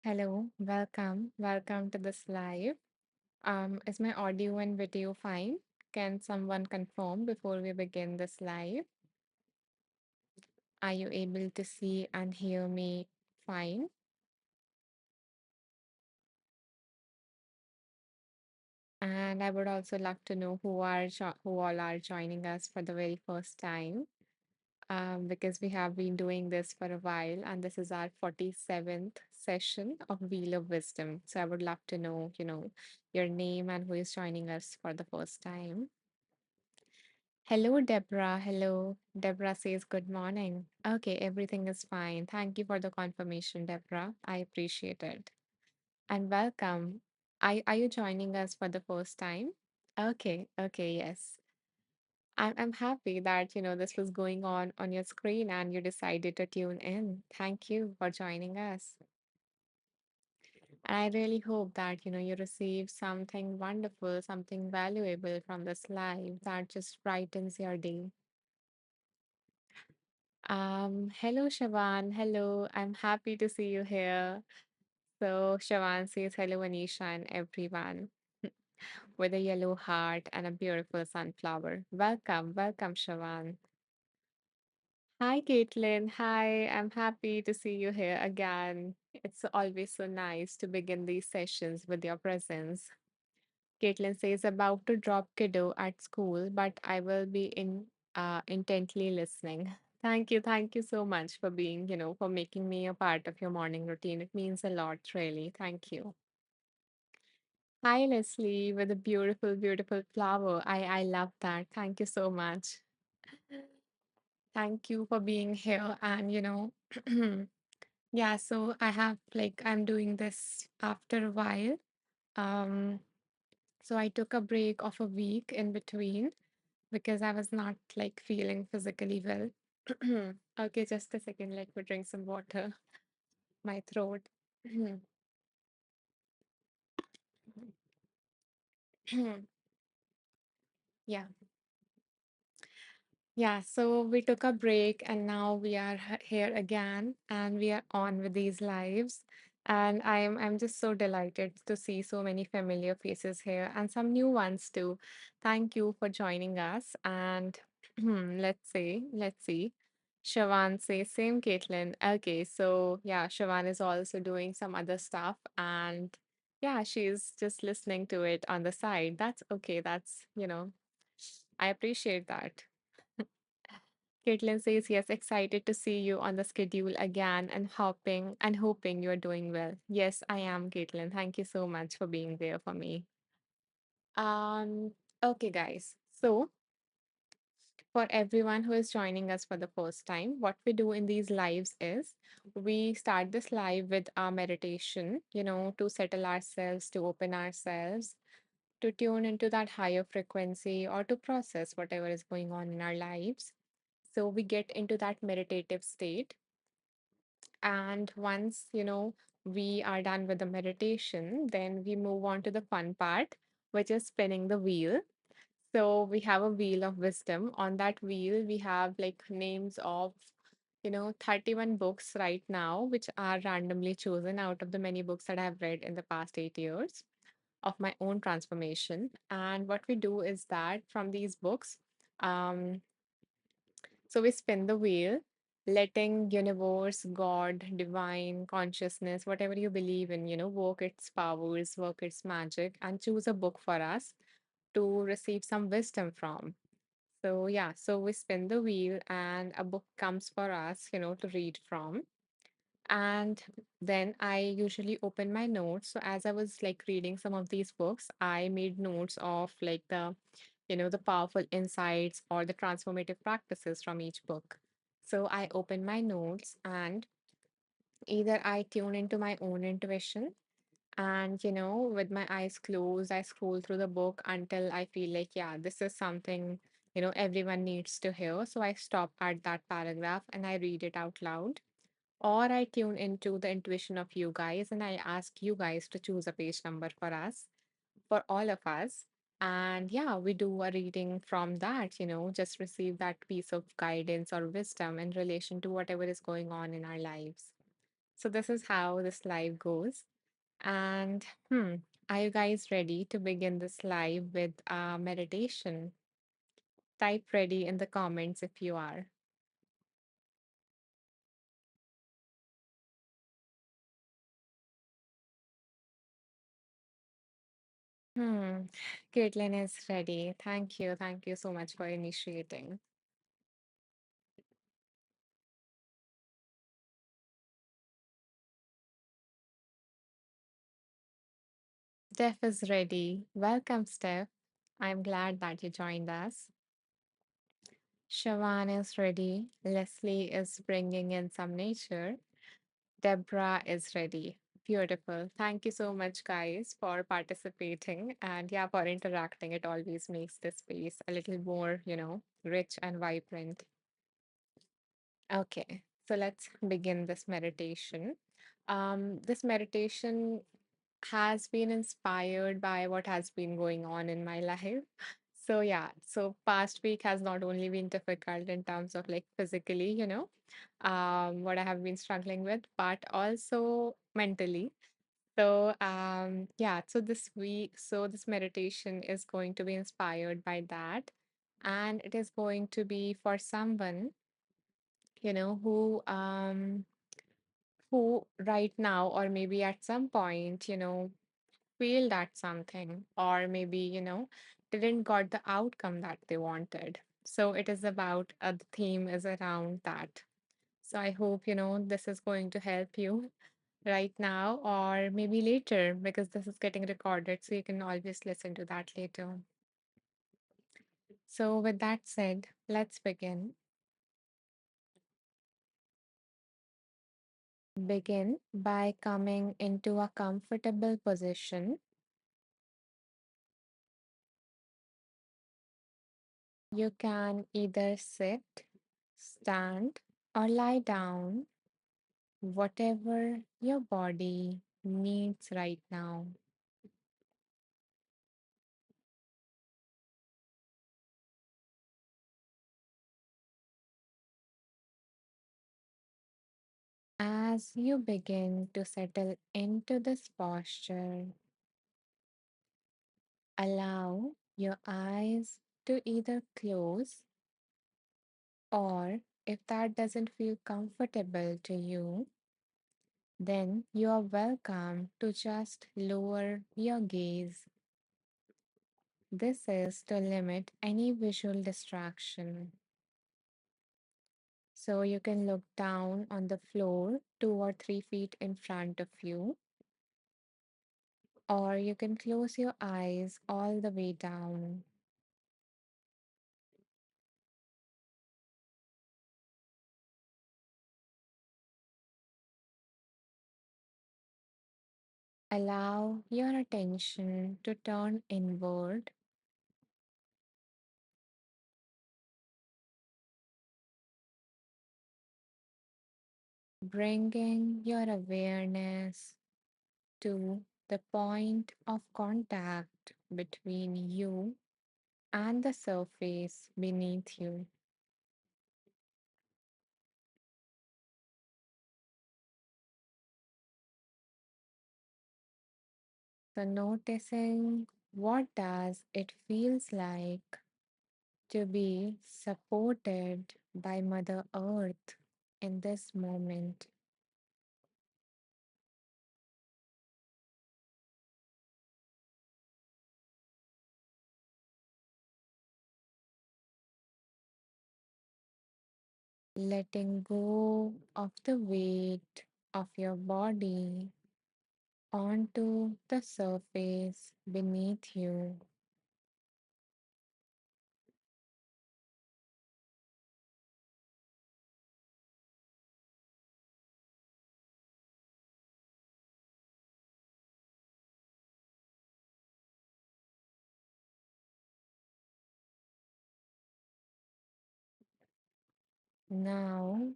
Hello, welcome to this live. Is my audio and video fine? Can someone confirm before we begin this live? Are you able to see and hear me fine? And I would also love to know who all are joining us for the very first time. Because we have been doing this for a while, and this is our 47th session of Wheel of Wisdom. So I would love to know, your name and who is joining us for the first time. Hello, Deborah. Hello. Deborah says good morning. Okay, everything is fine. Thank you for the confirmation, Deborah. I appreciate it. And welcome. Are you joining us for the first time? Okay, yes. I'm happy that, this was going on your screen and you decided to tune in. Thank you for joining us. And I really hope that, you receive something wonderful, something valuable from this live that just brightens your day. Hello, Shawan. Hello. I'm happy to see you here. So, Shawan says hello, Anisha, and everyone with a yellow heart and a beautiful sunflower. Welcome, Shawan. Hi, Caitlin. Hi, I'm happy to see you here again. It's always so nice to begin these sessions with your presence. Caitlin says, about to drop kiddo at school, but I will be intently listening. Thank you so much for being, for making me a part of your morning routine. It means a lot, really. Thank you. Hi, Leslie, with a beautiful flower. I love that. Thank you so much. Thank you for being here. And, yeah, so I'm doing this after a while. Um, so I took a break of a week in between because I was not like feeling physically well. Okay, just a second. Let me drink some water. My throat. Yeah. Yeah, so we took a break and now we are here again and we are on with these lives. And I'm just so delighted to see so many familiar faces here and some new ones too. Thank you for joining us. And let's see. Shawan says, same Caitlin. Okay, so yeah, Shawan is also doing some other stuff and yeah, she's just listening to it on the side. That's okay. I appreciate that. Caitlin says, yes, excited to see you on the schedule again and hoping you're doing well. Yes, I am, Caitlin. Thank you so much for being there for me. Um, okay, guys. So for everyone who is joining us for the first time, what we do in these lives is we start this live with our meditation, to settle ourselves, to open ourselves, to tune into that higher frequency or to process whatever is going on in our lives. So we get into that meditative state. And once, we are done with the meditation, then we move on to the fun part, which is spinning the wheel. So we have a wheel of wisdom. On that wheel, we have like names of, 31 books right now, which are randomly chosen out of the many books that I've read in the past 8 years of my own transformation. And what we do is that from these books, um, so we spin the wheel, letting universe, God, divine, consciousness, whatever you believe in, work its powers, work its magic, and choose a book for us to receive some wisdom from. So yeah, so we spin the wheel and a book comes for us, to read from. And then I usually open my notes. So as I was like reading some of these books, I made notes of like the powerful insights or the transformative practices from each book. So I open my notes and either I tune into my own intuition and, with my eyes closed, I scroll through the book until I feel like, yeah, this is something, everyone needs to hear. So I stop at that paragraph and I read it out loud. Or I tune into the intuition of you guys and I ask you guys to choose a page number for us, for all of us. And yeah, we do a reading from that, just receive that piece of guidance or wisdom in relation to whatever is going on in our lives. So this is how this live goes. And are you guys ready to begin this live with meditation? Type ready in the comments if you are. Hmm. Caitlin is ready. Thank you. Thank you so much for initiating. Steph is ready. Welcome, Steph. I'm glad that you joined us. Shawan is ready. Leslie is bringing in some nature. Deborah is ready. Beautiful. Thank you so much, guys, for participating and yeah, for interacting. It always makes this space a little more, rich and vibrant. Okay, so let's begin this meditation. This meditation has been inspired by what has been going on in my life. So yeah, so past week has not only been difficult in terms of like physically, what I have been struggling with, but also mentally. So yeah, so this week, so this meditation is going to be inspired by that. And it is going to be for someone, who right now or maybe at some point, failed at something or maybe, didn't got the outcome that they wanted. So it is about the theme is around that. So I hope, this is going to help you right now or maybe later because this is getting recorded. So you can always listen to that later. So with that said, let's begin. Begin by coming into a comfortable position. You can either sit, stand, or lie down, whatever your body needs right now. As you begin to settle into this posture, allow your eyes to either close or, if that doesn't feel comfortable to you, then you are welcome to just lower your gaze. This is to limit any visual distraction. So you can look down on the floor 2 or 3 feet in front of you, or you can close your eyes all the way down. Allow your attention to turn inward, bringing your awareness to the point of contact between you and the surface beneath you. So noticing what does it feels like to be supported by Mother Earth in this moment. Letting go of the weight of your body onto the surface beneath you. Now,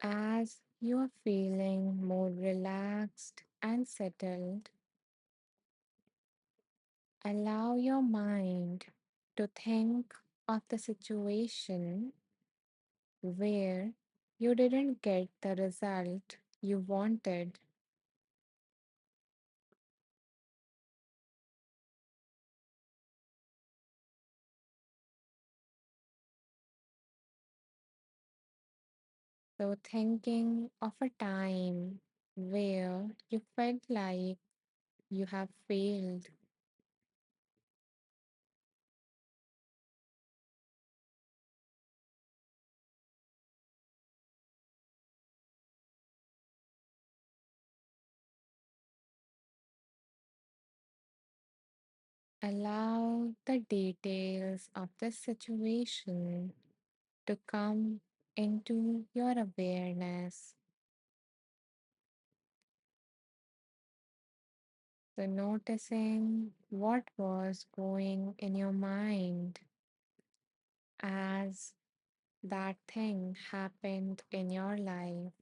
as you are feeling more relaxed and settled, allow your mind to think of the situation where you didn't get the result you wanted. So, thinking of a time where you felt like you have failed, allow the details of the situation to come into your awareness. So, noticing what was going in your mind as that thing happened in your life.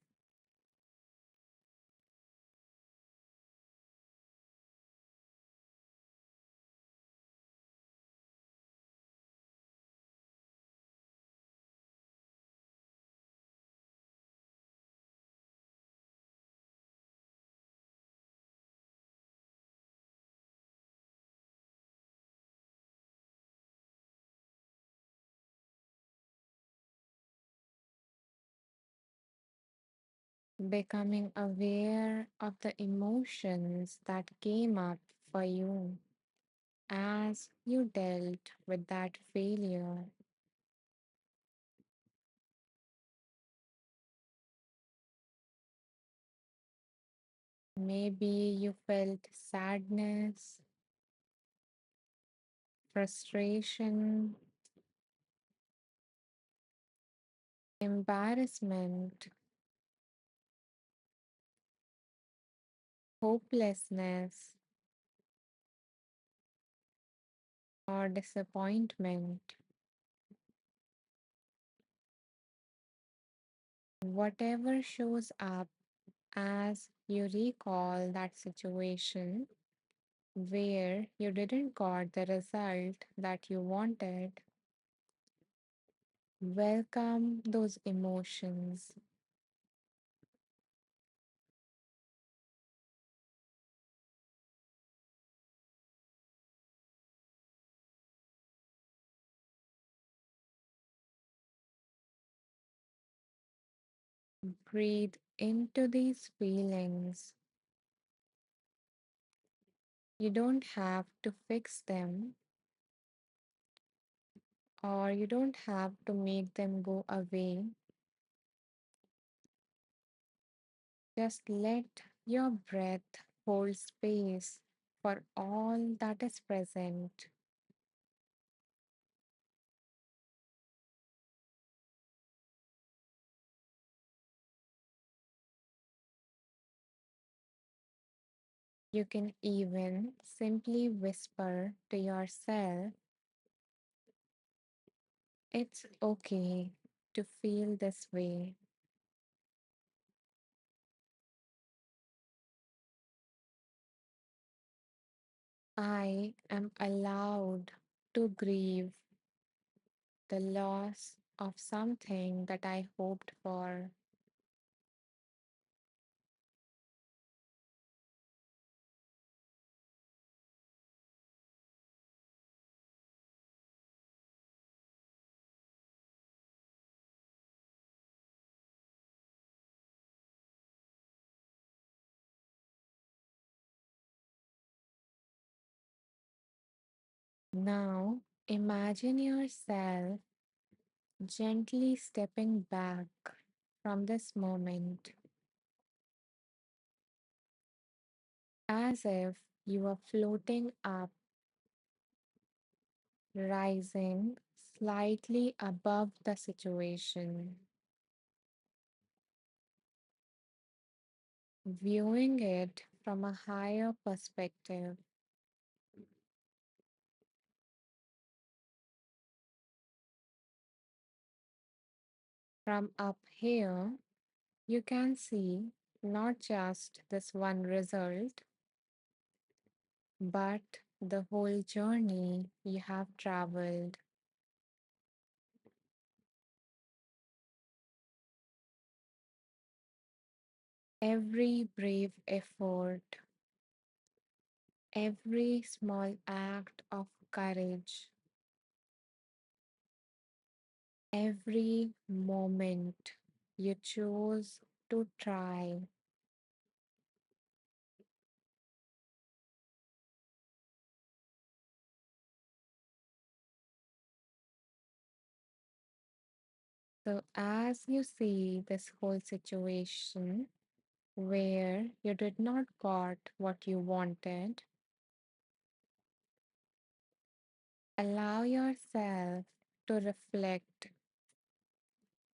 Becoming aware of the emotions that came up for you as you dealt with that failure. Maybe you felt sadness, frustration, embarrassment, hopelessness, or disappointment. Whatever shows up as you recall that situation where you didn't got the result that you wanted, welcome those emotions. Breathe into these feelings. You don't have to fix them or you don't have to make them go away. Just let your breath hold space for all that is present. You can even simply whisper to yourself, it's okay to feel this way. I am allowed to grieve the loss of something that I hoped for. Now, imagine yourself gently stepping back from this moment as if you are floating up, rising slightly above the situation, viewing it from a higher perspective. From up here, you can see not just this one result, but the whole journey you have traveled. Every brave effort, every small act of courage, every moment you chose to try. So, as you see this whole situation where you did not got what you wanted, allow yourself to reflect,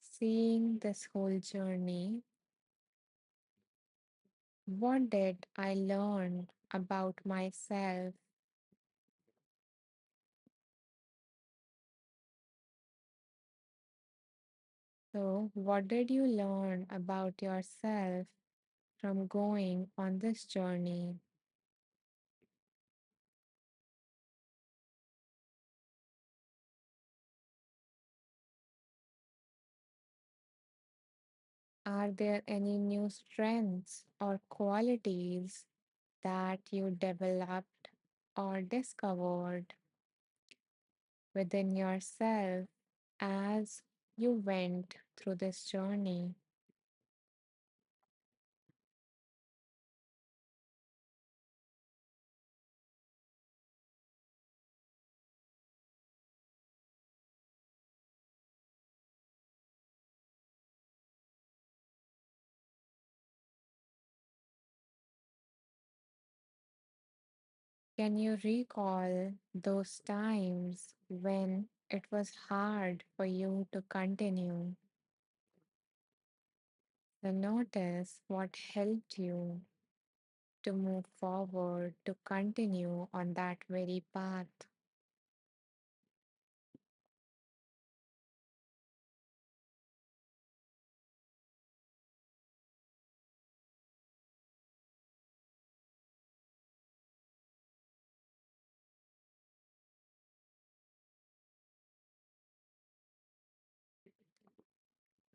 seeing this whole journey. What did I learn about myself? So, what did you learn about yourself from going on this journey? Are there any new strengths or qualities that you developed or discovered within yourself as you went through this journey? Can you recall those times when it was hard for you to continue? So notice what helped you to move forward, to continue on that very path.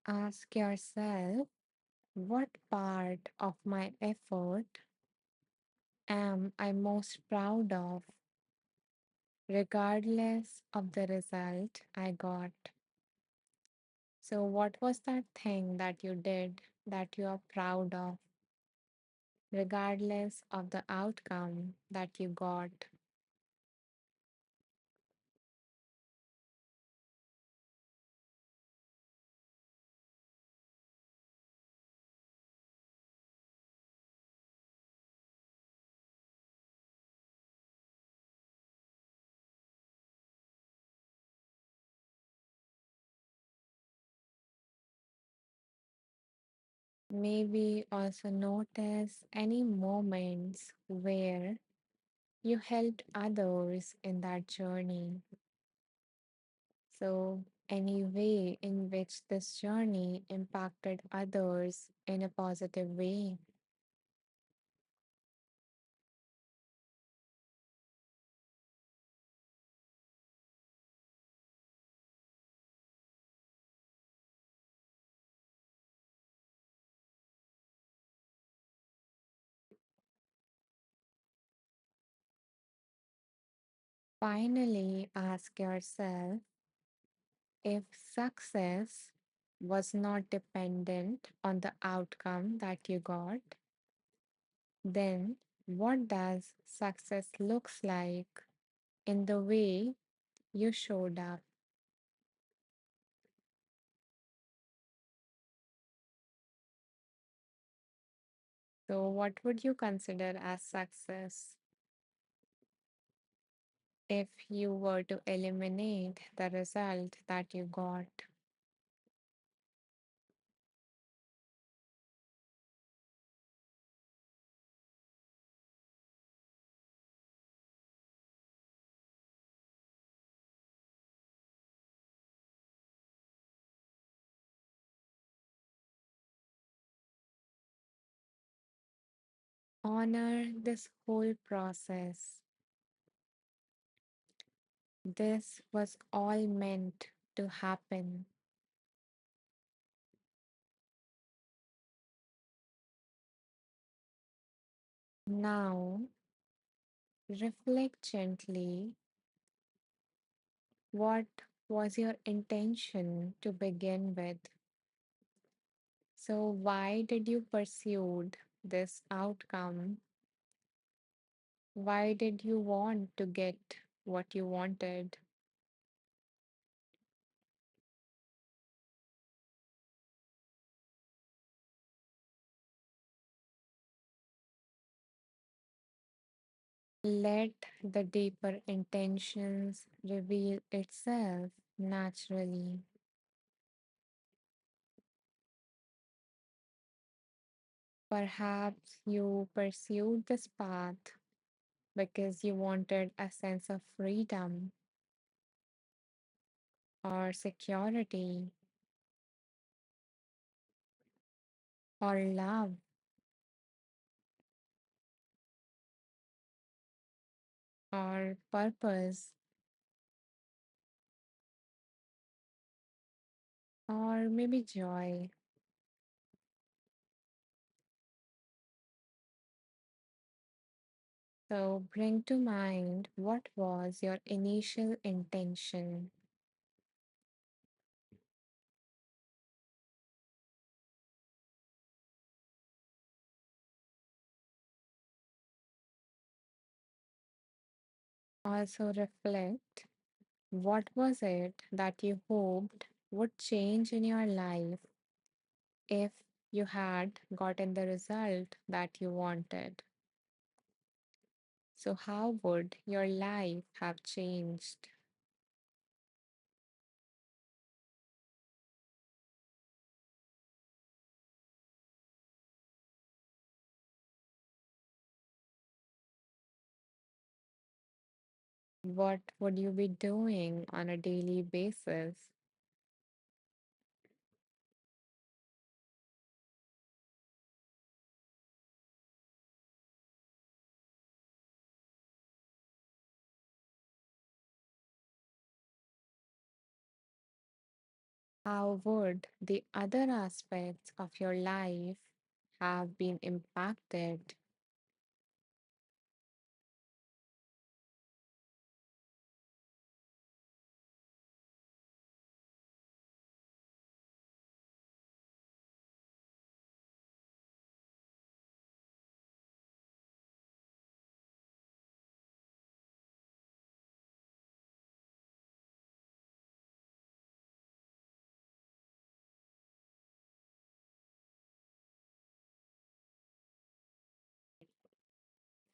Ask yourself, what part of my effort am I most proud of, regardless of the result I got? So, what was that thing that you did that you are proud of, regardless of the outcome that you got? Maybe also notice any moments where you helped others in that journey. So, any way in which this journey impacted others in a positive way. Finally, ask yourself if success was not dependent on the outcome that you got, then what does success looks like in the way you showed up? So, what would you consider as success if you were to eliminate the result that you got? Honor this whole process. This was all meant to happen. Now, reflect gently. What was your intention to begin with? So, why did you pursue this outcome? Why did you want to get what you wanted? Let the deeper intentions reveal itself naturally. Perhaps you pursued this path because you wanted a sense of freedom or security or love or purpose or maybe joy. So bring to mind what was your initial intention. Also reflect what was it that you hoped would change in your life if you had gotten the result that you wanted. So, how would your life have changed? What would you be doing on a daily basis? How would the other aspects of your life have been impacted?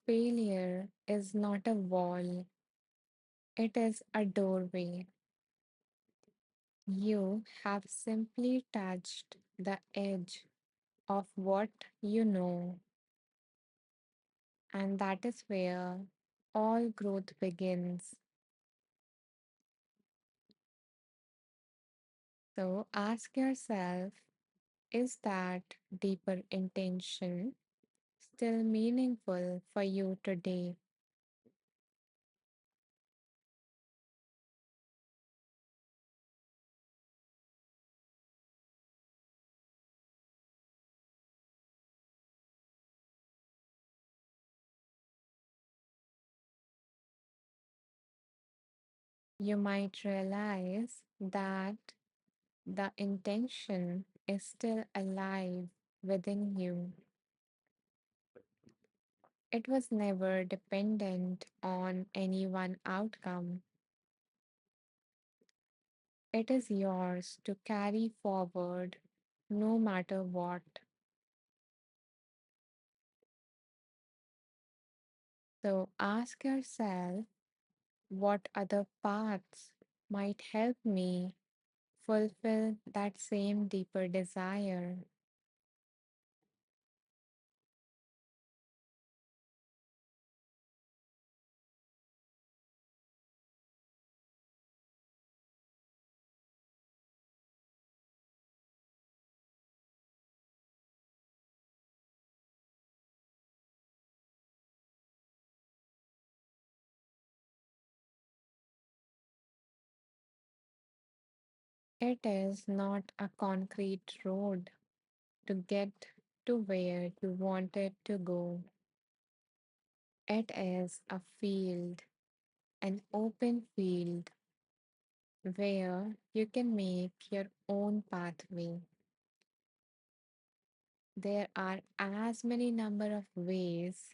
Failure is not a wall, it is a doorway. You have simply touched the edge of what you know, and that is where all growth begins. So ask yourself, is that deeper intention still meaningful for you today? You might realize that the intention is still alive within you. It was never dependent on any one outcome. It is yours to carry forward no matter what. So ask yourself, what other paths might help me fulfill that same deeper desire? It is not a concrete road to get to where you wanted to go. It is a field, an open field where you can make your own pathway. There are as many number of ways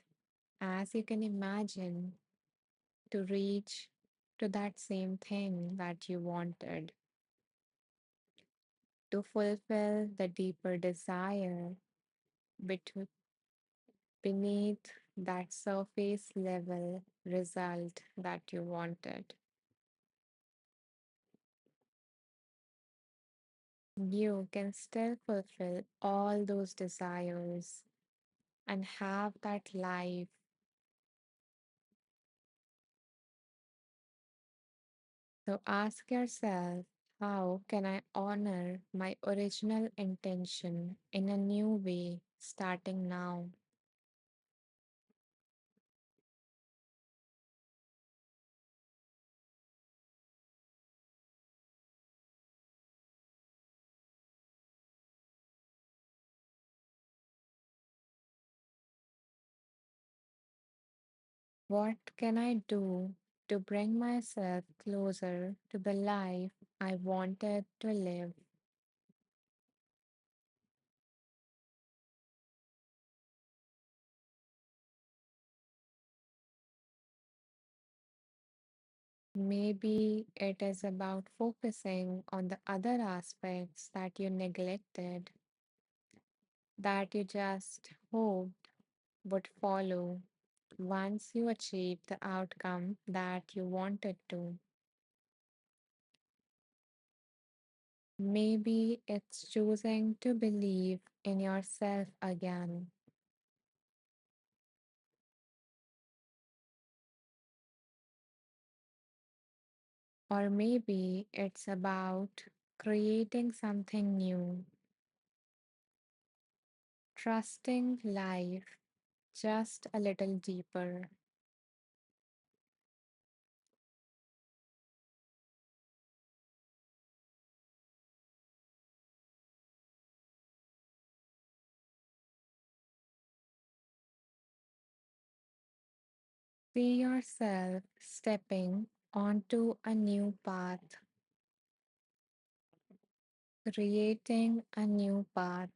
as you can imagine to reach to that same thing that you wanted, to fulfill the deeper desire between, beneath that surface level result that you wanted. You can still fulfill all those desires and have that life. So ask yourself, how can I honor my original intention in a new way starting now? What can I do to bring myself closer to the life I wanted to live? Maybe it is about focusing on the other aspects that you neglected, that you just hoped would follow once you achieve the outcome that you wanted to. Maybe it's choosing to believe in yourself again. Or maybe it's about creating something new, trusting life just a little deeper. See yourself stepping onto a new path, creating a new path,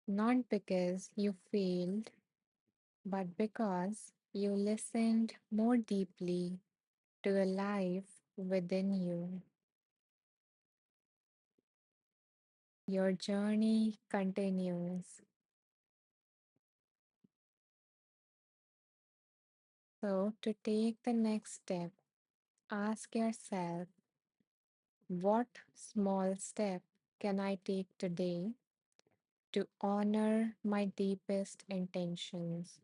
not because you failed, but because you listened more deeply to the life within you. Your journey continues. So, to take the next step, ask yourself, what small step can I take today to honor my deepest intentions?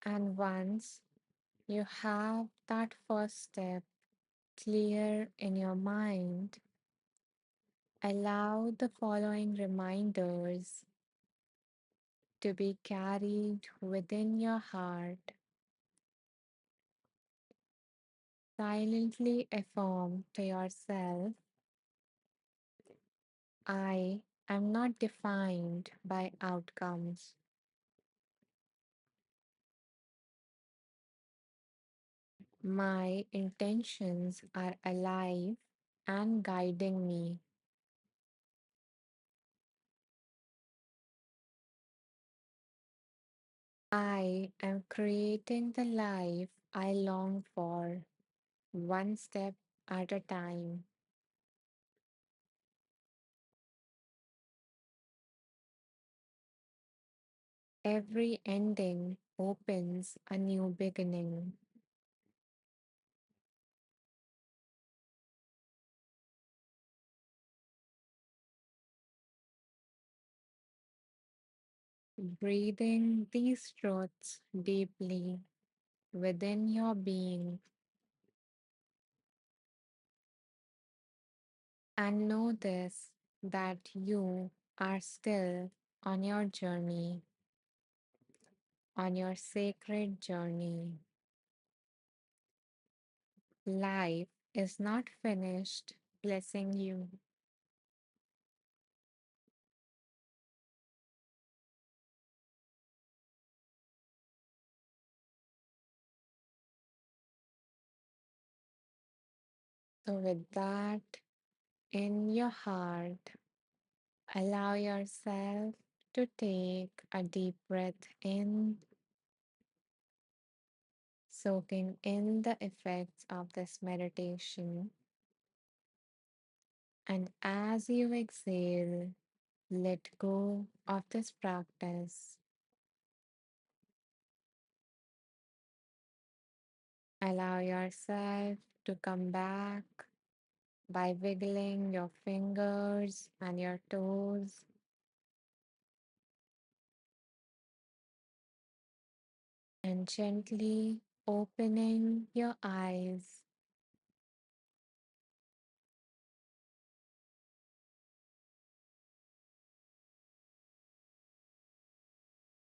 And once you have that first step clear in your mind, allow the following reminders to be carried within your heart. Silently affirm to yourself, I am not defined by outcomes. My intentions are alive and guiding me. I am creating the life I long for, one step at a time. Every ending opens a new beginning. Breathing these truths deeply within your being. And know this, that you are still on your journey, on your sacred journey. Life is not finished blessing you. So, with that in your heart, allow yourself to take a deep breath in, soaking in the effects of this meditation. And as you exhale, let go of this practice. Allow yourself to come back by wiggling your fingers and your toes and gently opening your eyes.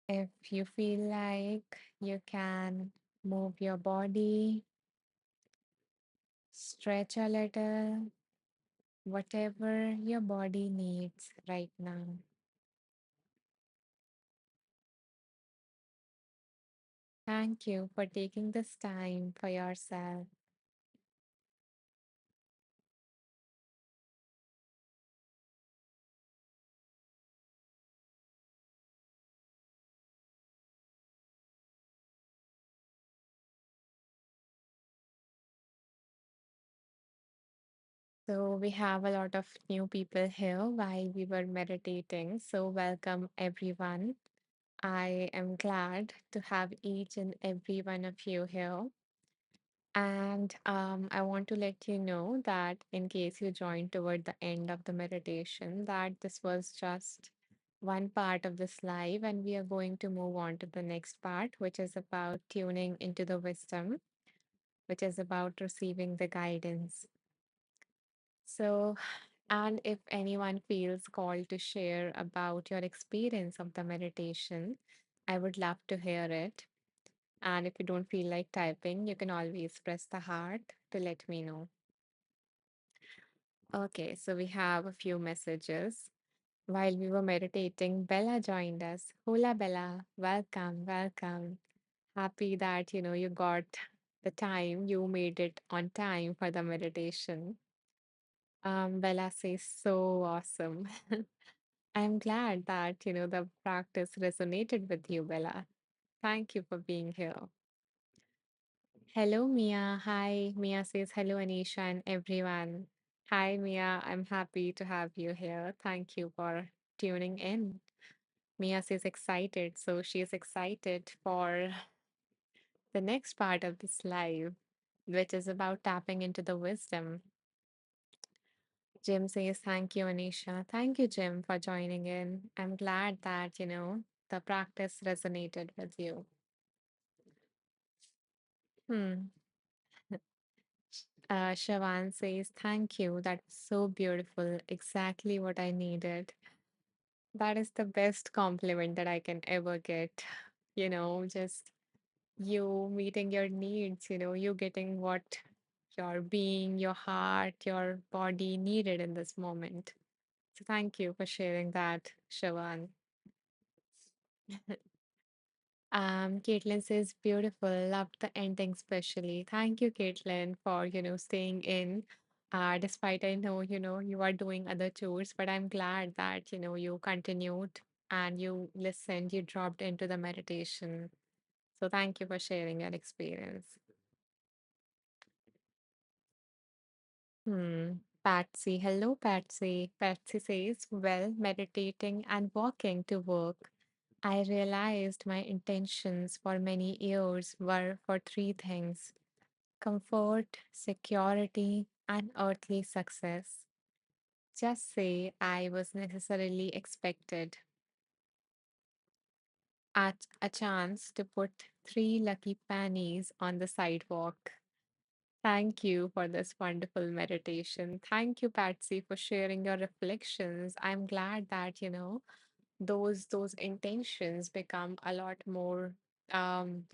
If you feel like you can move your body, stretch a little, whatever your body needs right now. Thank you for taking this time for yourself. So, we have a lot of new people here while we were meditating. So, welcome everyone. I am glad to have each and every one of you here. And I want to let you know that in case you joined toward the end of the meditation, that this was just one part of this live, and we are going to move on to the next part, which is about tuning into the wisdom, which is about receiving the guidance. So, and if anyone feels called to share about your experience of the meditation, I would love to hear it. And if you don't feel like typing, you can always press the heart to let me know. Okay, so we have a few messages. While we were meditating, Bella joined us. Hola, Bella. Welcome, welcome. Happy that, you got the time, you made it on time for the meditation. Bella says, so awesome. I'm glad that, the practice resonated with you, Bella. Thank you for being here. Hello, Mia. Hi. Mia says hello, Anisha and everyone. Hi, Mia. I'm happy to have you here. Thank you for tuning in. Mia says excited. So she is excited for the next part of this live, which is about tapping into the wisdom. Jim says, thank you, Anisha. Thank you, Jim, for joining in. I'm glad that, the practice resonated with you. Hmm. Shawan says, thank you. That's so beautiful. Exactly what I needed. That is the best compliment that I can ever get. Just you meeting your needs, you getting what your being, your heart, your body needed in this moment. So thank you for sharing that, Shawan. Caitlin says, beautiful. Loved the ending especially. Thank you, Caitlin, for, staying in. Despite I know, you are doing other chores, but I'm glad that, you continued and you listened, you dropped into the meditation. So thank you for sharing your experience. Hmm. Patsy, hello, Patsy. Patsy says, well, meditating and walking to work. I realized my intentions for many years were for three things: comfort, security, and earthly success. Just say I was necessarily expected at a chance to put three lucky pennies on the sidewalk. Thank you for this wonderful meditation. Thank you, Patsy, for sharing your reflections. I'm glad that, those intentions become a lot more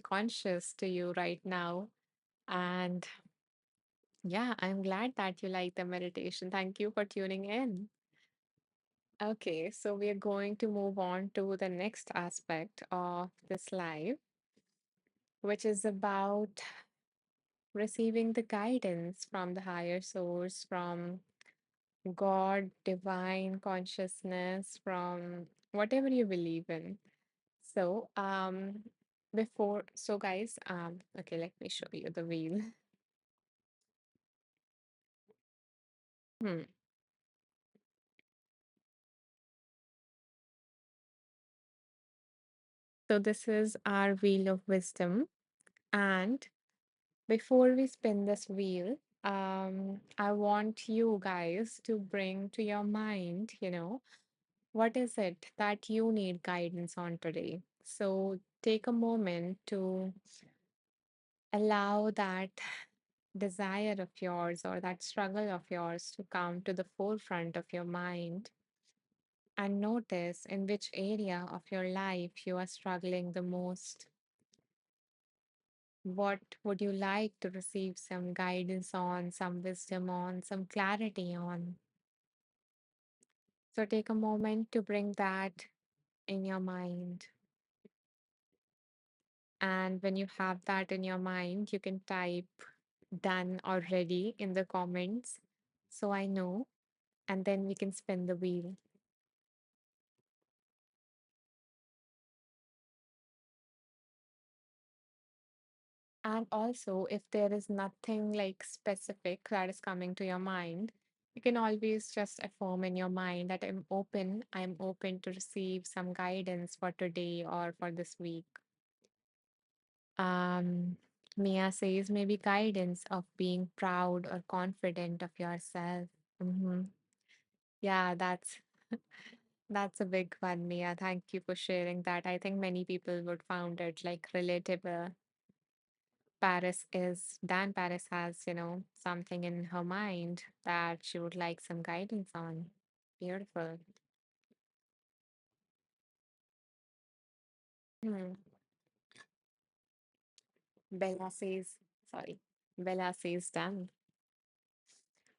conscious to you right now. And yeah, I'm glad that you like the meditation. Thank you for tuning in. Okay, so we are going to move on to the next aspect of this live, which is about receiving the guidance from the higher source, from God, divine consciousness, from whatever you believe in. So, guys, okay, let me show you the wheel. Hmm. So, this is our wheel of wisdom. And before we spin this wheel, I want you guys to bring to your mind, what is it that you need guidance on today? So, take a moment to allow that desire of yours or that struggle of yours to come to the forefront of your mind and notice in which area of your life you are struggling the most. What would you like to receive some guidance on, some wisdom on, some clarity on? So take a moment to bring that in your mind. And when you have that in your mind, you can type done already in the comments so I know, and then we can spin the wheel. And also, if there is nothing like specific that is coming to your mind, you can always just affirm in your mind that I'm open to receive some guidance for today or for this week. Um, Mia says maybe guidance of being proud or confident of yourself. Hmm. Yeah, that's a big one, Mia. Thank you for sharing that. I think many people would found it like relatable. Paris has, something in her mind that she would like some guidance on. Beautiful. Hmm. Bella says, sorry, Bella says done.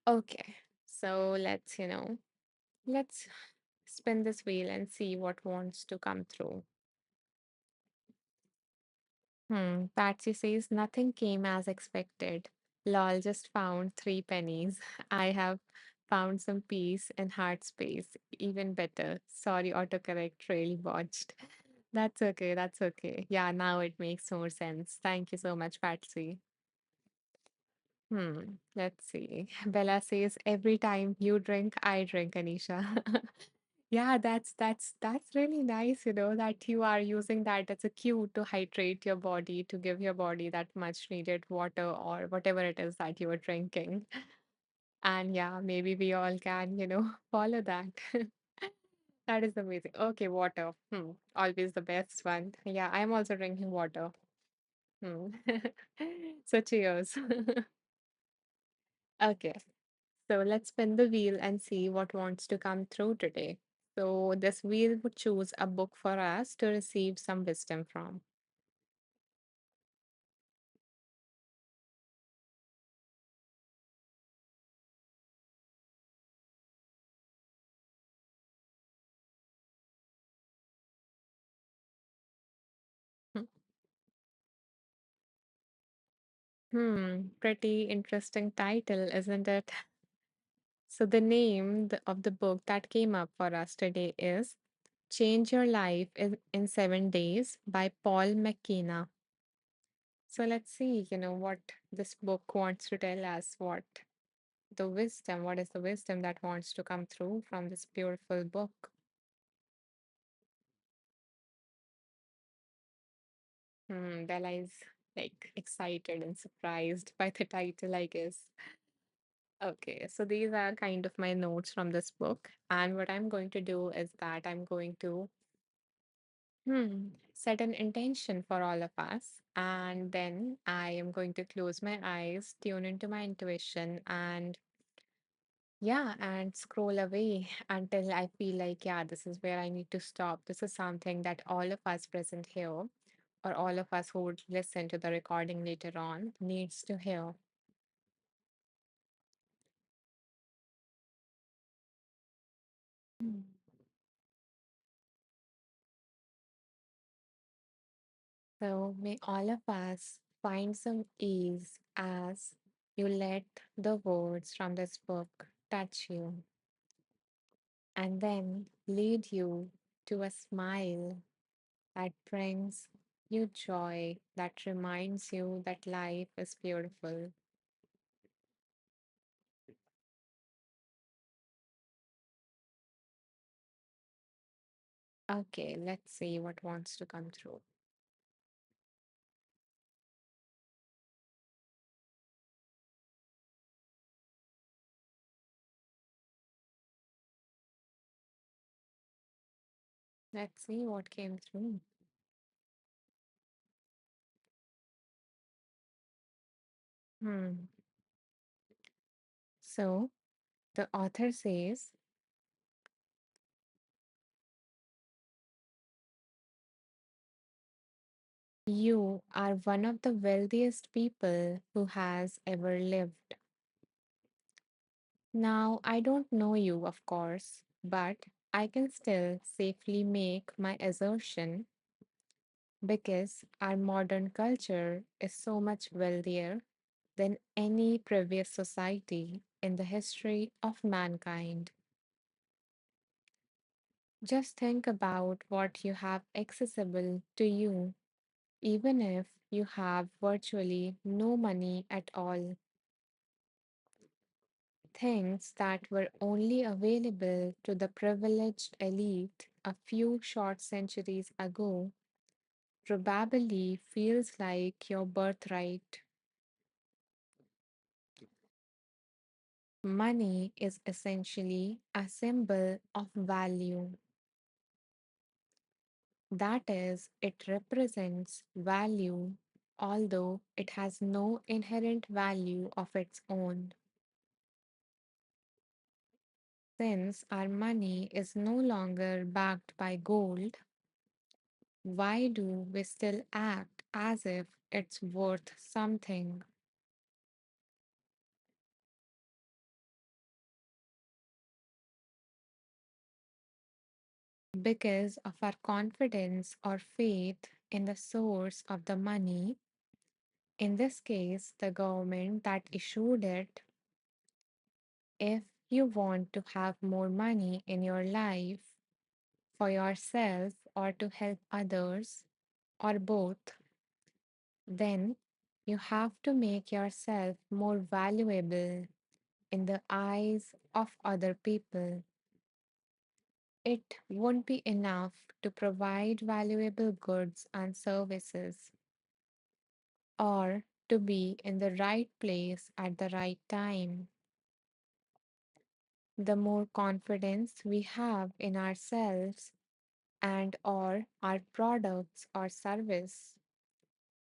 Okay, so let's spin this wheel and see what wants to come through. Patsy says nothing came as expected. Lol just found 3 pennies. I have found some peace and heart space. Even better. Sorry, autocorrect really botched. That's okay. That's okay. Yeah, now it makes more sense. Thank you so much, Patsy. Let's see. Bella says every time you drink, I drink, Anisha. Yeah, that's really nice, that you are using that as a cue to hydrate your body, to give your body that much needed water or whatever it is that you are drinking. And yeah, maybe we all can, follow that. That is amazing. Okay, water. Always the best one. Yeah, I'm also drinking water. Hmm. So cheers. Okay. So let's spin the wheel and see what wants to come through today. So this wheel would choose a book for us to receive some wisdom from. Pretty interesting title, isn't it? So the name of the book that came up for us today is Change Your Life in 7 Days by Paul McKenna. So let's see, what this book wants to tell us, what is the wisdom that wants to come through from this beautiful book. Bella is like excited and surprised by the title, I guess. Okay, so these are kind of my notes from this book. And what I'm going to do is that I'm going to Set an intention for all of us. And then I am going to close my eyes, tune into my intuition, and yeah, and scroll away until I feel like, yeah, this is where I need to stop. This is something that all of us present here, or all of us who would listen to the recording later on, needs to hear. Mm. So may all of us find some ease as you let the words from this book touch you and then lead you to a smile that brings you joy, that reminds you that life is beautiful. Okay, let's see what wants to come through. Let's see what came through. Hmm. So the author says, you are one of the wealthiest people who has ever lived. Now, I don't know you, of course, but I can still safely make my assertion because our modern culture is so much wealthier than any previous society in the history of mankind. Just think about what you have accessible to you, even if you have virtually no money at all. Things that were only available to the privileged elite a few short centuries ago probably feels like your birthright. Money is essentially a symbol of value. That is, it represents value, although it has no inherent value of its own. Since our money is no longer backed by gold, why do we still act as if it's worth something? Because of our confidence or faith in the source of the money, in this case, the government that issued it. If you want to have more money in your life for yourself or to help others, or both, then you have to make yourself more valuable in the eyes of other people. It won't be enough to provide valuable goods and services or to be in the right place at the right time. The more confidence we have in ourselves and or our products or service,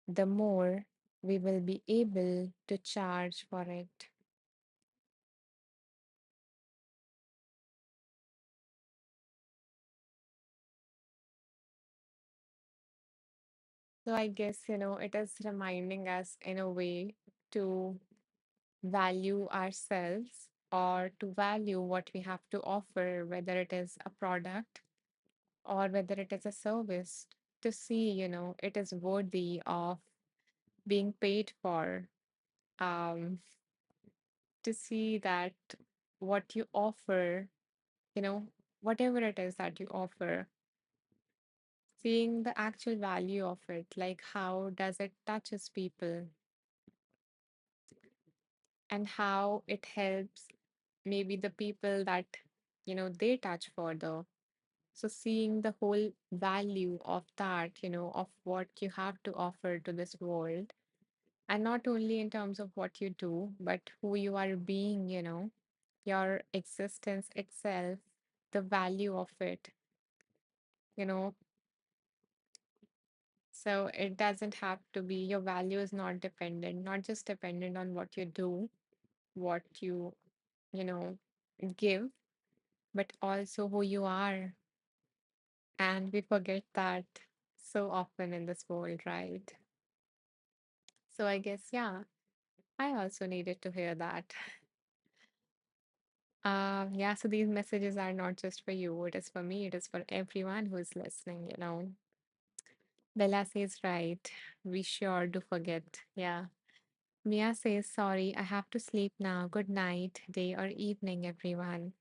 the more we will be able to charge for it. So I guess, it is reminding us in a way to value ourselves or to value what we have to offer, whether it is a product or whether it is a service, to see, it is worthy of being paid for, um, to see that what you offer, you know, whatever it is that you offer, seeing the actual value of it, like how does it touches people and how it helps maybe the people that, they touch further. So seeing the whole value of that, of what you have to offer to this world, and not only in terms of what you do, but who you are being, your existence itself, the value of it, you know, So it doesn't have to be, your value is not dependent, not just dependent on what you do, what you know, give, but also who you are. And we forget that so often in this world, right? So I guess, yeah, I also needed to hear that. Yeah, so these messages are not just for you, it is for me, it is for everyone who is listening. Bella says, right, we sure do forget. Yeah. Mia says, sorry, I have to sleep now. Good night, day or evening, everyone.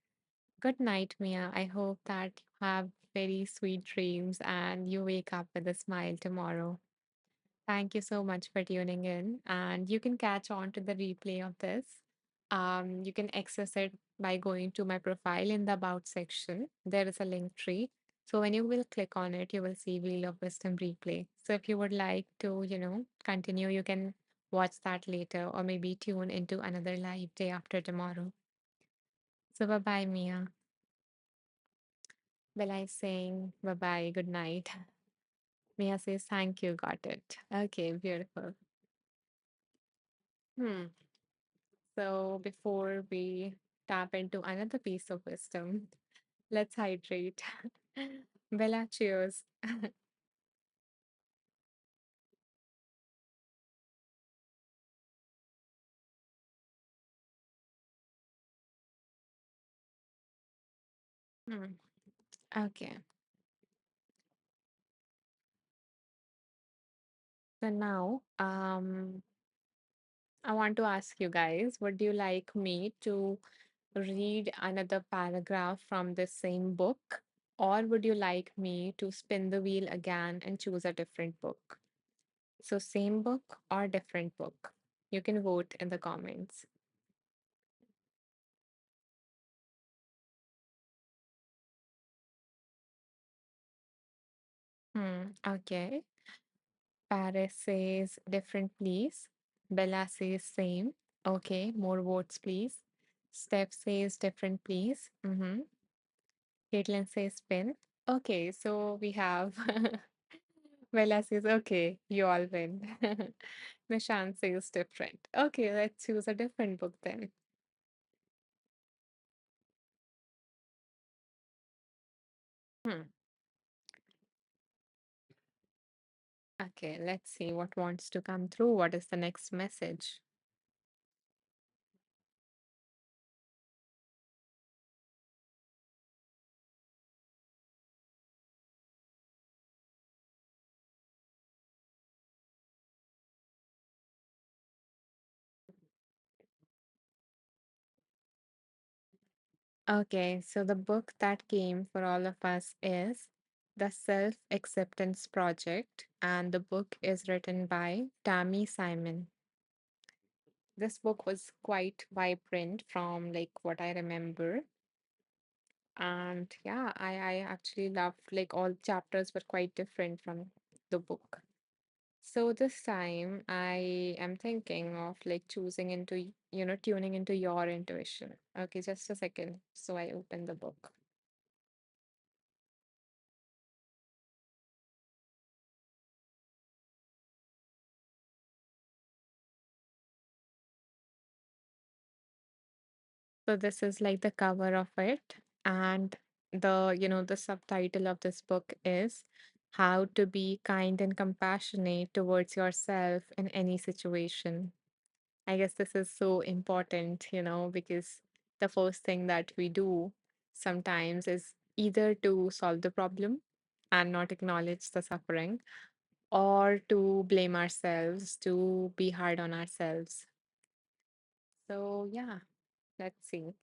Good night, Mia. I hope that you have very sweet dreams and you wake up with a smile tomorrow. Thank you so much for tuning in. And you can catch on to the replay of this. You can access it by going to my profile in the About section. There is a link tree. So when you will click on it, you will see Wheel of Wisdom replay. So if you would like to, continue, you can watch that later or maybe tune into another live day after tomorrow. So bye bye, Mia. Well, I saying bye bye, good night. Mia says thank you, got it. Okay, beautiful. Hmm. So before we tap into another piece of wisdom, let's hydrate. Bella, cheers. Hmm. Okay. So now, I want to ask you guys, would you like me to read another paragraph from the same book, or would you like me to spin the wheel again and choose a different book? So, same book or different book? You can vote in the comments. Okay. Paris says different, please. Bella says same. Okay, more votes, please. Steph says different, please. Caitlin says spin. Okay, so we have Bella says, okay, you all win. Nishan says different. Okay, let's choose a different book then. Hmm. Okay, let's see what wants to come through. What is the next message? Okay, so the book that came for all of us is The Self Acceptance Project, and the book is written by Tammy Simon. This book was quite vibrant from like what I remember. And yeah, I actually loved like all chapters were quite different from the book. So this time I am thinking of like choosing into, tuning into your intuition. Okay, just a second. So I open the book. So this is like the cover of it. And the subtitle of this book is How to Be Kind and Compassionate Towards Yourself in Any Situation. I guess this is so important, because the first thing that we do sometimes is either to solve the problem and not acknowledge the suffering, or to blame ourselves, to be hard on ourselves. So, yeah, let's see.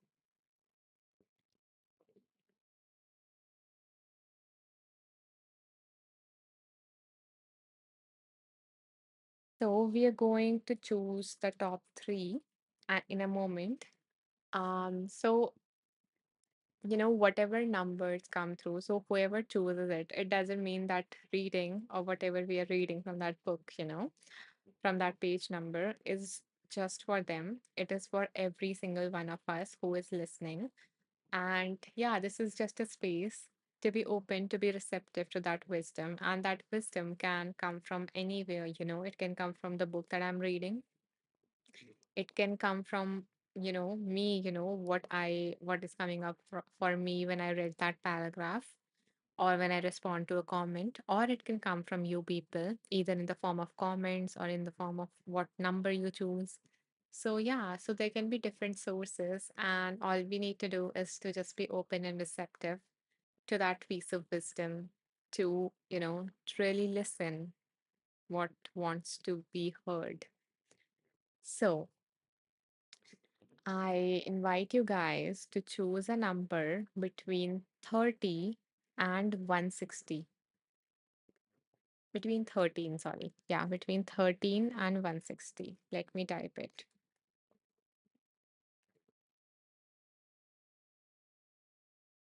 So, we are going to choose the top three in a moment. So whatever numbers come through, so whoever chooses it, it doesn't mean that reading or whatever we are reading from that book, from that page number is just for them. It is for every single one of us who is listening. And yeah, this is just a space. to be open, to be receptive to that wisdom. And that wisdom can come from anywhere, it can come from the book that I'm reading. It can come from, me, what is coming up for me when I read that paragraph or when I respond to a comment, or it can come from you people, either in the form of comments or in the form of what number you choose. So, yeah, so there can be different sources, and all we need to do is to just be open and receptive to that piece of wisdom, to really listen what wants to be heard. So, I invite you guys to choose a number between 30 and 160. Between 13, sorry. Yeah, between 13 and 160. Let me type it.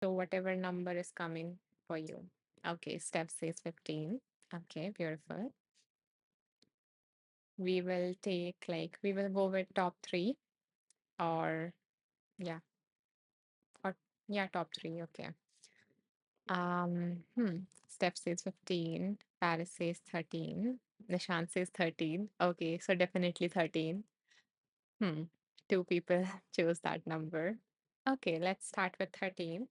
So, whatever number is coming for you. Okay, step says 15. Okay, beautiful. We will go with top three or, yeah, or, yeah, top three. Okay. Steph says 15. Paris says 13. Nishant says 13. Okay, so definitely 13. Hmm. Two people chose that number. Okay, let's start with 13.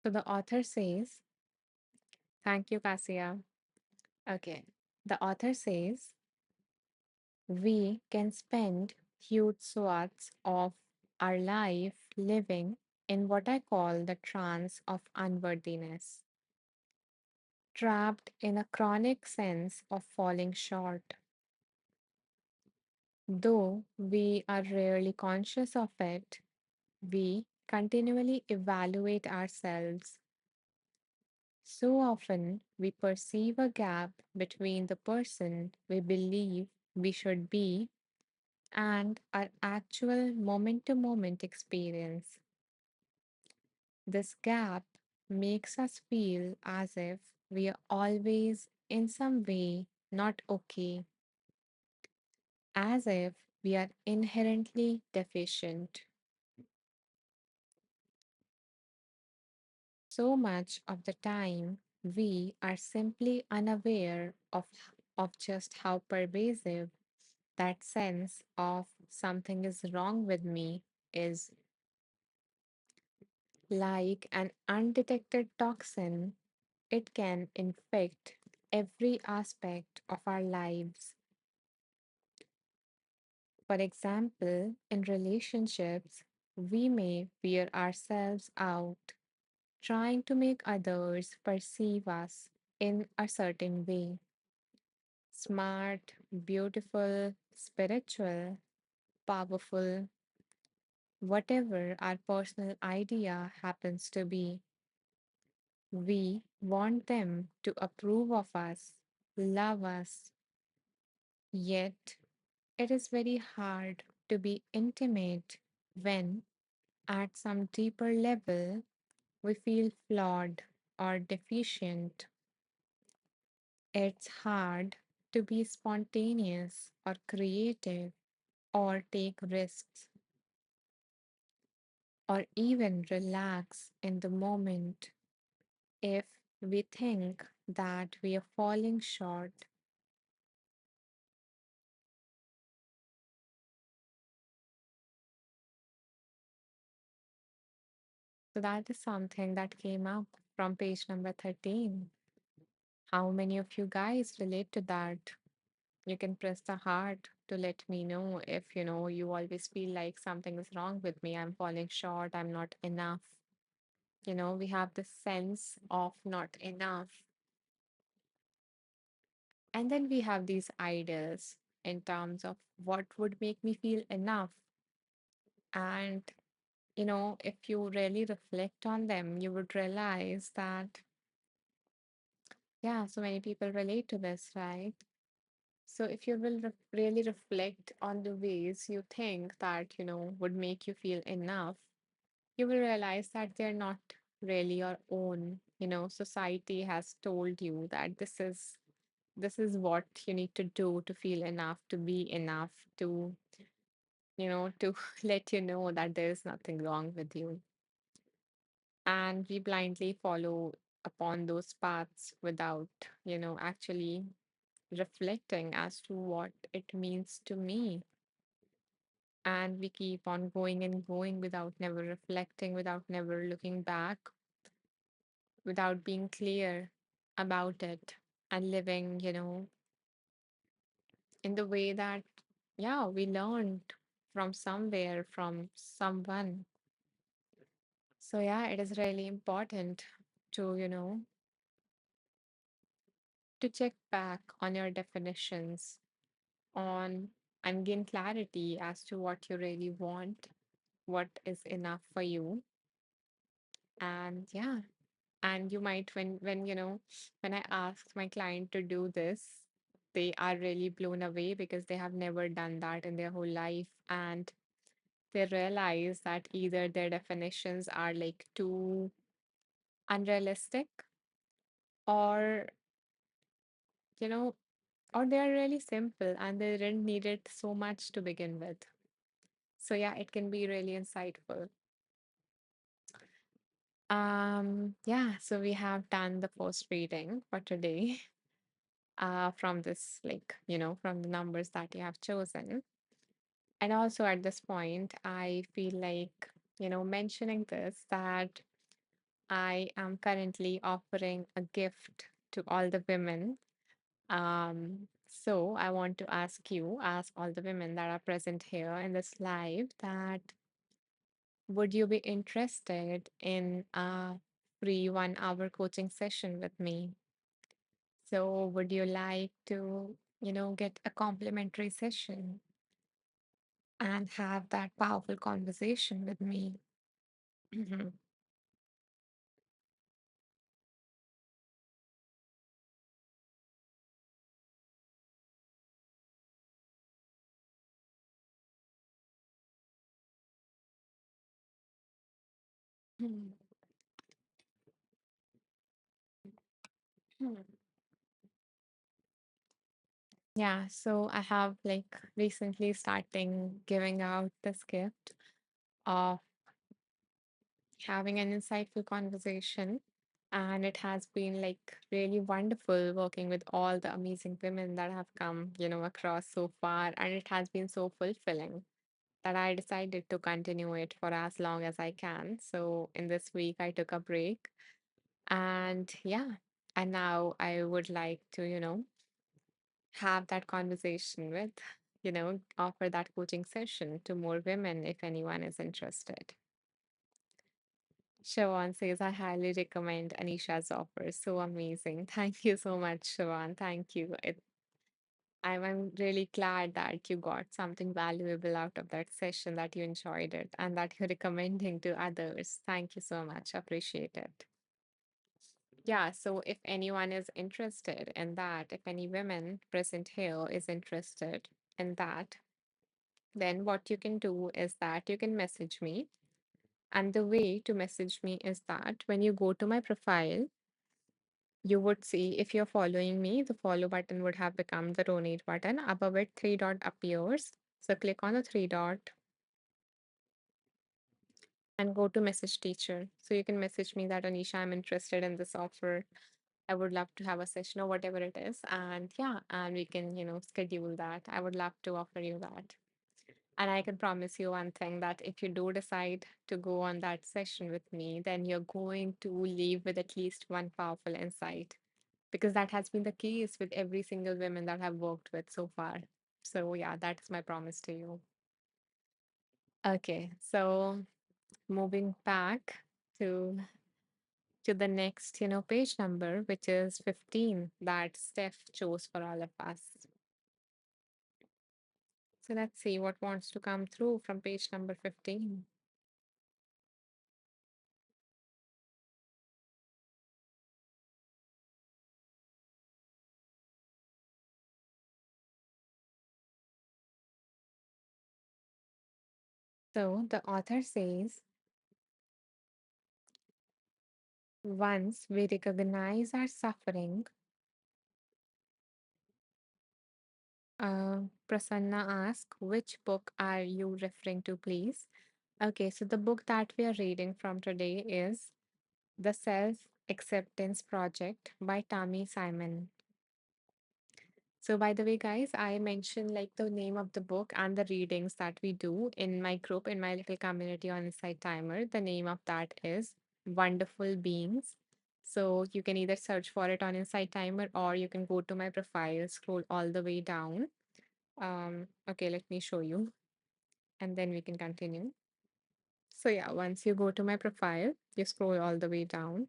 So the author says, thank you, Cassia. Okay. The author says, we can spend huge swaths of our life living in what I call the trance of unworthiness, trapped in a chronic sense of falling short. Though we are rarely conscious of it, we continually evaluate ourselves. So often, we perceive a gap between the person we believe we should be and our actual moment to moment experience. This gap makes us feel as if we are always, in some way, not okay, as if we are inherently deficient. So much of the time, we are simply unaware of just how pervasive that sense of something is wrong with me is. Like an undetected toxin, it can infect every aspect of our lives. For example, in relationships, we may wear ourselves out trying to make others perceive us in a certain way: smart, beautiful, spiritual, powerful, whatever our personal idea happens to be. We want them to approve of us, love us, yet it is very hard to be intimate when, at some deeper level, we feel flawed or deficient. It's hard to be spontaneous or creative or take risks or even relax in the moment if we think that we are falling short. So that is something that came up from page number 13. How many of you guys relate to that? You can press the heart to let me know if you always feel like something is wrong with me. I'm falling short. I'm not enough. We have this sense of not enough. And then we have these ideas in terms of what would make me feel enough. And, if you really reflect on them, you would realize that, yeah, so many people relate to this, right? So if you will really reflect on the ways you think that, would make you feel enough, you will realize that they're not. really your own. Society has told you that this is what you need to do to feel enough, to be enough, to let you know that there is nothing wrong with you. And we blindly follow upon those paths without, actually reflecting as to what it means to me. And we keep on going and going without never reflecting, without never looking back, without being clear about it, and living, in the way that, yeah, we learned from somewhere, from someone. So, yeah, it is really important to, to check back on your definitions, on and gain clarity as to what you really want, what is enough for you. And yeah, and you might, when when I asked my client to do this, they are really blown away because they have never done that in their whole life. And they realize that either their definitions are like too unrealistic, or you know or they are really simple and they didn't need it so much to begin with. So yeah, it can be really insightful. Yeah, so we have done the first reading for today, from this, like, from the numbers that you have chosen. And also at this point, I feel like, mentioning this, that I am currently offering a gift to all the women. So I want to ask all the women that are present here in this live, that would you be interested in a free 1 hour coaching session with me? So would you like to, get a complimentary session and have that powerful conversation with me? Mhm. Hmm. Hmm. Yeah, so I have like recently starting giving out this gift of having an insightful conversation. And it has been like really wonderful working with all the amazing women that have come, across so far. And it has been so fulfilling that I decided to continue it for as long as I can. So in this week, I took a break. And yeah, and now I would like to, have that conversation with, offer that coaching session to more women if anyone is interested. Siobhan says, I highly recommend Anisha's offer. So amazing. Thank you so much, Siobhan. Thank you. I'm really glad that you got something valuable out of that session, that you enjoyed it, and that you're recommending to others. Thank you so much. Appreciate it. Yeah, so if anyone is interested in that, if any women present here is interested in that, then what you can do is that you can message me. And the way to message me is that when you go to my profile, you would see, if you're following me, the follow button would have become the donate button. Above it, three dot appears. So click on the three dot and go to message teacher. So you can message me that, Anisha, I'm interested in this offer. I would love to have a session or whatever it is. And yeah, and we can, schedule that. I would love to offer you that. And I can promise you one thing, that if you do decide to go on that session with me, then you're going to leave with at least one powerful insight, because that has been the case with every single woman that I've worked with so far. So yeah, that is my promise to you. Okay, so moving back to the next, page number, which is 15, that Steph chose for all of us. So let's see what wants to come through from page number 15. So the author says, Once we recognize our suffering, Prasanna asks, which book are you referring to, please? Okay, so the book that we are reading from today is The Self Acceptance Project by Tammy Simon. So, by the way, guys, I mentioned like the name of the book and the readings that we do in my group, in my little community on Insight Timer. The name of that is Wonderful Beings. So, you can either search for it on Insight Timer or you can go to my profile, scroll all the way down. Okay, let me show you and then we can continue. So, yeah, once you go to my profile, you scroll all the way down.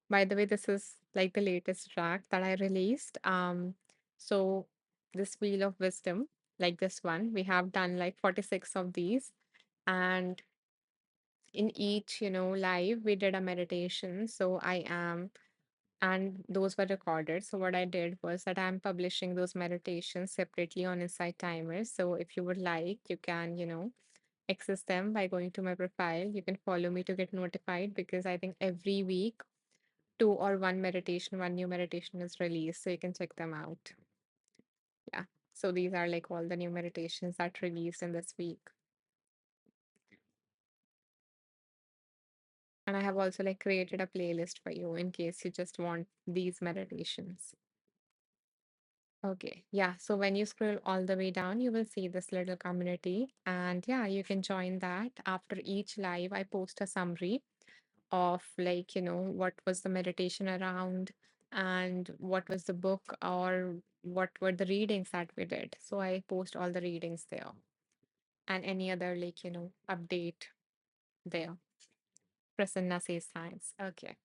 By the way, this is like the latest track that I released. So this Wheel of Wisdom, like this one, we have done like 46 of these. And in each, live, we did a meditation. So and those were recorded. So what I did was that I'm publishing those meditations separately on Insight Timers. So if you would like, you can, access them by going to my profile. You can follow me to get notified because I think every week two or one new meditation is released, so you can check them out. Yeah. So these are like all the new meditations that released in this week. And I have also like created a playlist for you in case you just want these meditations. Okay. Yeah. So when you scroll all the way down, you will see this little community. And yeah, you can join that. After each live, I post a summary of like, what was the meditation around and what was the book or what were the readings that we did. So I post all the readings there and any other like, update there. Prasanna says science. Okay.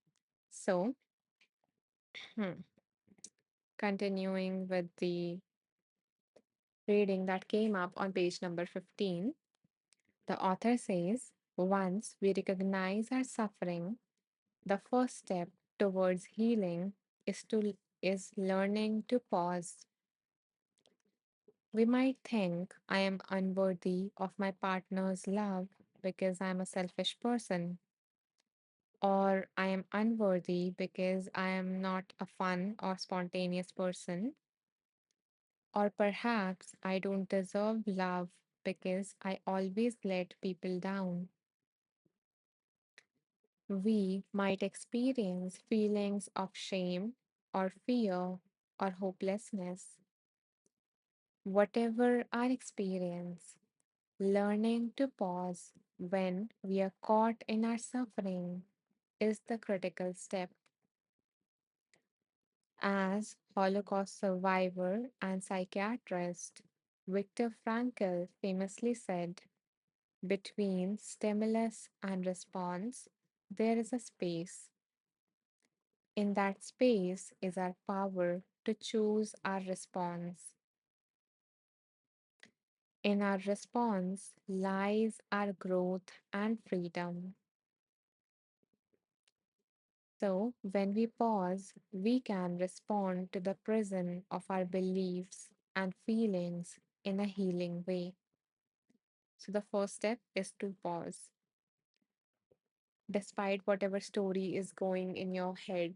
So, hmm, continuing with the reading that came up on page number 15, the author says, once we recognize our suffering, the first step towards healing is learning to pause. We might think I am unworthy of my partner's love because I am a selfish person, or I am unworthy because I am not a fun or spontaneous person, or perhaps I don't deserve love because I always let people down. We might experience feelings of shame or fear or hopelessness. Whatever our experience, learning to pause when we are caught in our suffering is the critical step. As Holocaust survivor and psychiatrist Viktor Frankl famously said, between stimulus and response, there is a space. In that space is our power to choose our response. In our response lies our growth and freedom. So, when we pause, we can respond to the prison of our beliefs and feelings in a healing way. So, the first step is to pause. Despite whatever story is going in your head,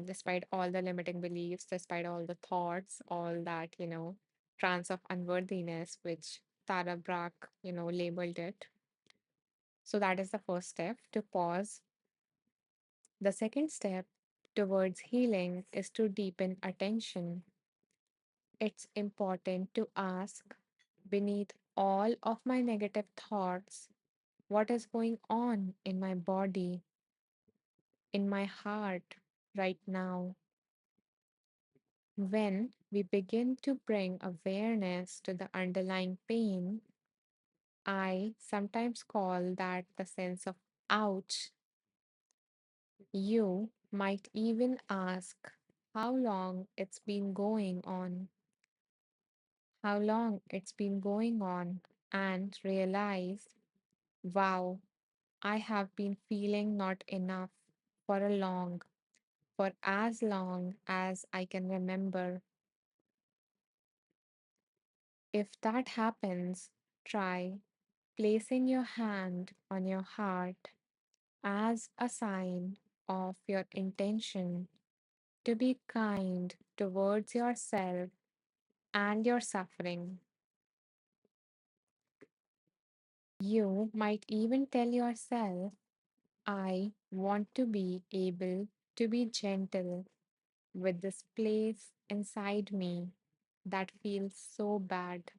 despite all the limiting beliefs, despite all the thoughts, all that, trance of unworthiness, which Tara Brach, labeled it. So, that is the first step to pause. The second step towards healing is to deepen attention. It's important to ask, beneath all of my negative thoughts, what is going on in my body, in my heart right now? When we begin to bring awareness to the underlying pain, I sometimes call that the sense of ouch. You might even ask how long it's been going on, how long it's been going on, and realize, wow, I have been feeling not enough for as long as I can remember. If that happens, try placing your hand on your heart as a sign of your intention to be kind towards yourself and your suffering. You might even tell yourself, I want to be able to be gentle with this place inside me that feels so bad.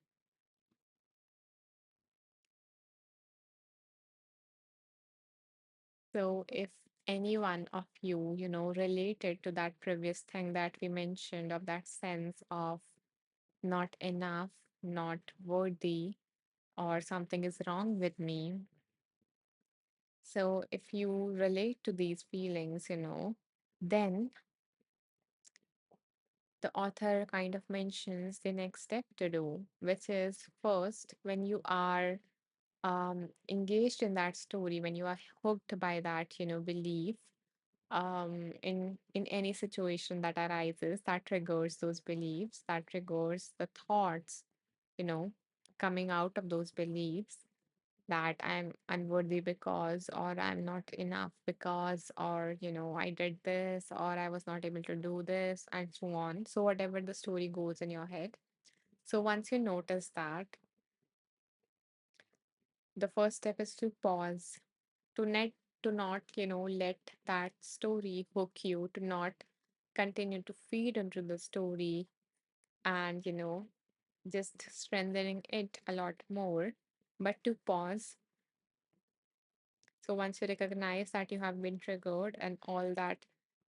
So, if any one of you, related to that previous thing that we mentioned, of that sense of not enough, not worthy, or something is wrong with me. So, if you relate to these feelings, then the author kind of mentions the next step to do, which is first, when you are engaged in that story, when you are hooked by that, belief, in any situation that arises, that triggers those beliefs, that triggers the thoughts, you know, coming out of those beliefs, that I'm unworthy because, or I'm not enough because, or, I did this, or I was not able to do this, and so on. So, whatever the story goes in your head. So, once you notice that, the first step is to pause, to net to not, let that story hook you, to not continue to feed into the story, and, just strengthening it a lot more, but to pause. So once you recognize that you have been triggered and all that,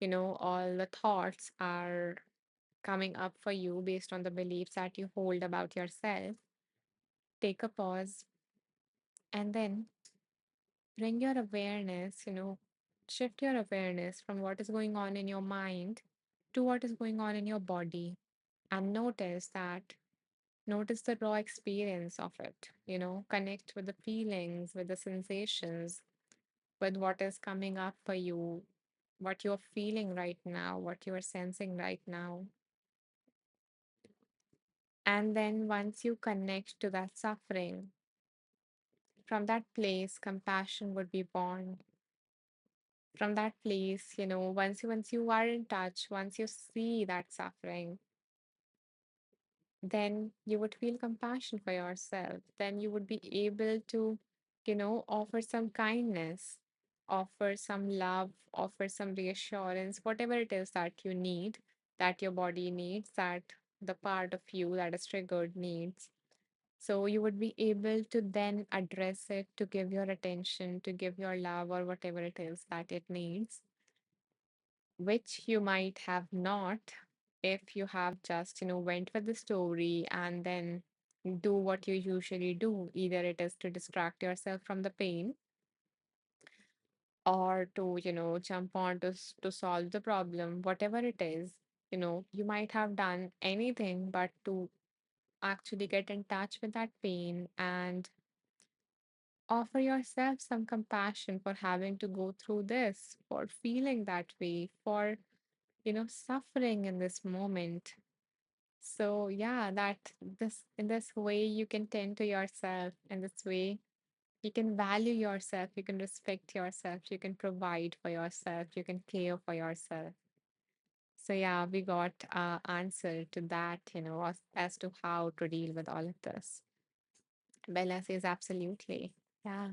all the thoughts are coming up for you based on the beliefs that you hold about yourself, take a pause and then bring your awareness, shift your awareness from what is going on in your mind to what is going on in your body, and notice that. Notice the raw experience of it, connect with the feelings, with the sensations, with what is coming up for you, what you're feeling right now, what you're sensing right now. And then once you connect to that suffering, from that place, compassion would be born. From that place, once you are in touch, once you see that suffering, then you would feel compassion for yourself. Then you would be able to, offer some kindness, offer some love, offer some reassurance, whatever it is that you need, that your body needs, that the part of you that is triggered needs. So you would be able to then address it, to give your attention, to give your love, or whatever it is that it needs, which you might have not if you have just, went with the story and then do what you usually do. Either it is to distract yourself from the pain, or to, jump on to solve the problem, whatever it is. You might have done anything but to actually get in touch with that pain and offer yourself some compassion for having to go through this, for feeling that way, for, suffering in this moment. So yeah, that this in this way you can tend to yourself. In this way, you can value yourself, you can respect yourself, you can provide for yourself, you can care for yourself. So yeah, we got answer to that, as to how to deal with all of this. Bella says absolutely. Yeah.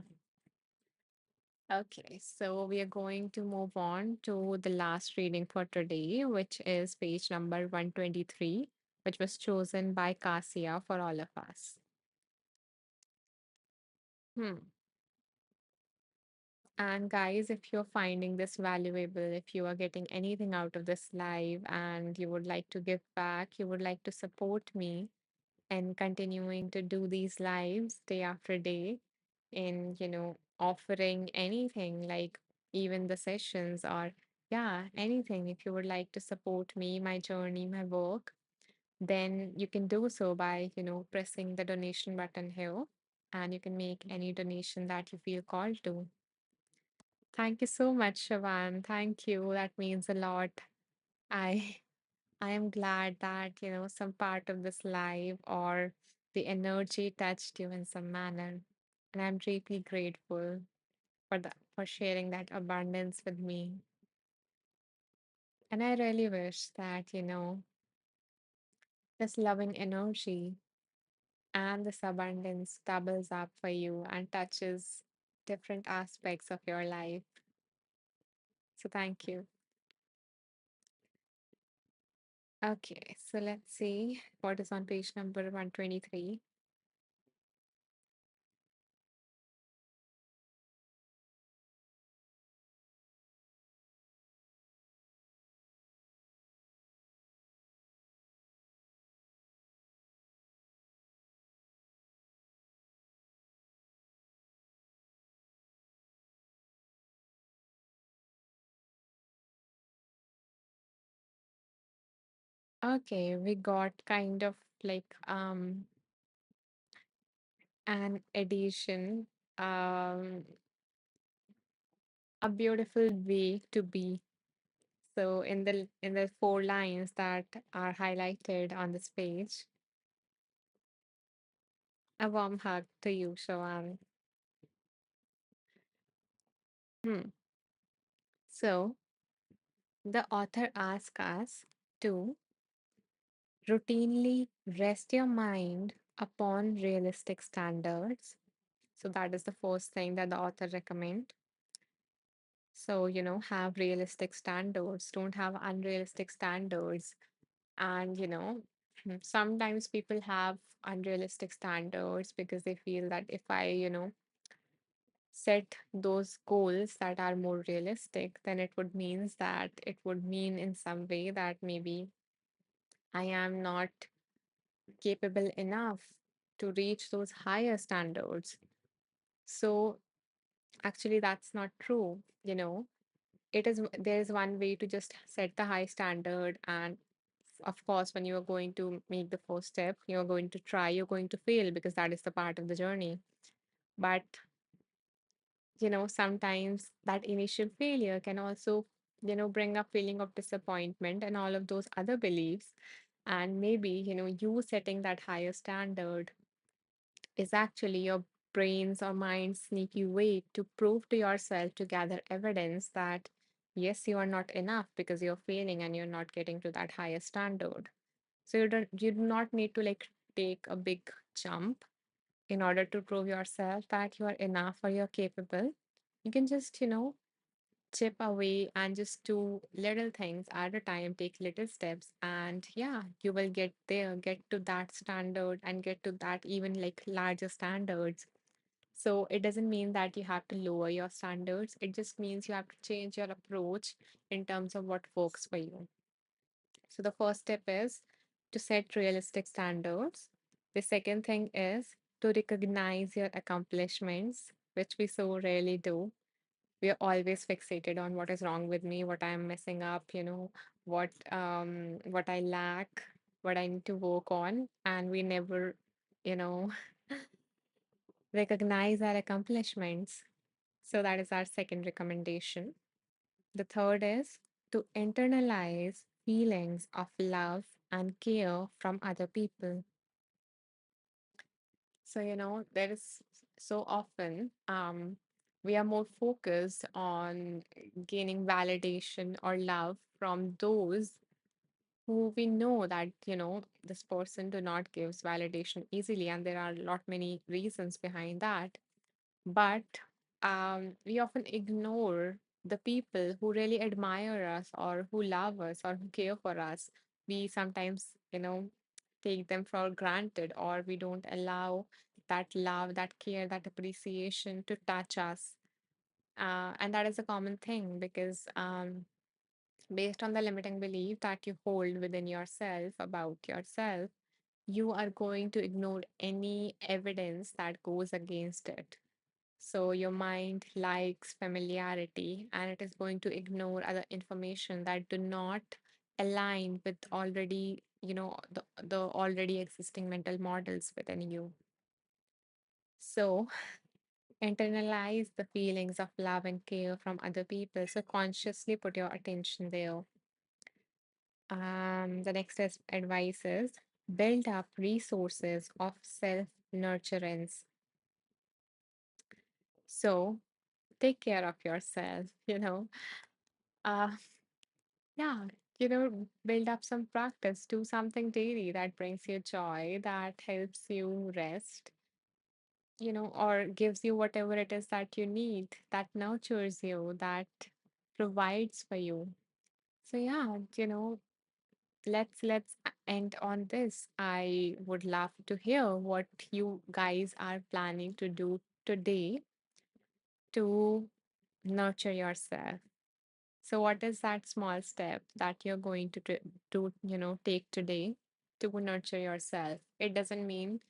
Okay, so we are going to move on to the last reading for today, which is page number 123, which was chosen by Kasia for all of us. Hmm. And guys, if you're finding this valuable, if you are getting anything out of this live and you would like to give back, you would like to support me and continuing to do these lives day after day in, offering anything like even the sessions, or yeah, anything. If you would like to support me, my journey, my work, then you can do so by, pressing the donation button here, and you can make any donation that you feel called to. Thank you so much, Shavan. Thank you. That means a lot. I I am glad that, some part of this live or the energy touched you in some manner. And I'm deeply grateful for that. for sharing that abundance with me. And I really wish that, this loving energy and this abundance doubles up for you and touches different aspects of your life. So thank you. Okay, so let's see what is on page number 123. Okay, we got kind of like an addition, um, a beautiful way to be. So in the four lines that are highlighted on this page, a warm hug to you, Shawan. Hmm. So the author asks us to routinely rest your mind upon realistic standards. So that is the first thing that the author recommend. So, have realistic standards, don't have unrealistic standards. And, sometimes people have unrealistic standards because they feel that if I, set those goals that are more realistic, then it would mean in some way that maybe I am not capable enough to reach those higher standards. So actually, that's not true. There is one way to just set the high standard, and of course, when you are going to make the first step, you're going to try, you're going to fail because that is the part of the journey. But sometimes that initial failure can also bring up feeling of disappointment and all of those other beliefs. And maybe you setting that higher standard is actually your brain's or mind's sneaky way to prove to yourself, to gather evidence that yes, you are not enough because you're failing and you're not getting to that higher standard. So you do not need to like take a big jump in order to prove yourself that you are enough or you're capable. You can just chip away and just do little things at a time, take little steps, and yeah, you will get there, get to that standard, and get to that even like larger standards. So it doesn't mean that you have to lower your standards, it just means you have to change your approach in terms of what works for you. So the first step is to set realistic standards. The second thing is to recognize your accomplishments, which we so rarely do. We are always fixated on what is wrong with me, what I'm messing up, what I lack, what I need to work on, and we never, you know, recognize our accomplishments. So that is our second recommendation. The third is to internalize feelings of love and care from other people. So, there is so often we are more focused on gaining validation or love from those who we know that, this person do not gives validation easily. And there are a lot many reasons behind that. But we often ignore the people who really admire us or who love us or who care for us. We sometimes, take them for granted, or we don't allow that love, that care, that appreciation to touch us. And that is a common thing because based on the limiting belief that you hold within yourself about yourself, you are going to ignore any evidence that goes against it. So your mind likes familiarity and it is going to ignore other information that do not align with already, the already existing mental models within you. So internalize the feelings of love and care from other people. So consciously put your attention there. The next advice is build up resources of self nurturance. So take care of yourself, you know. Uh, yeah, build up some practice, do something daily that brings you joy, that helps you rest, or gives you whatever it is that you need, that nurtures you, that provides for you. So yeah, let's end on this. I would love to hear what you guys are planning to do today to nurture yourself. So what is that small step that you're going to take today to nurture yourself? It doesn't mean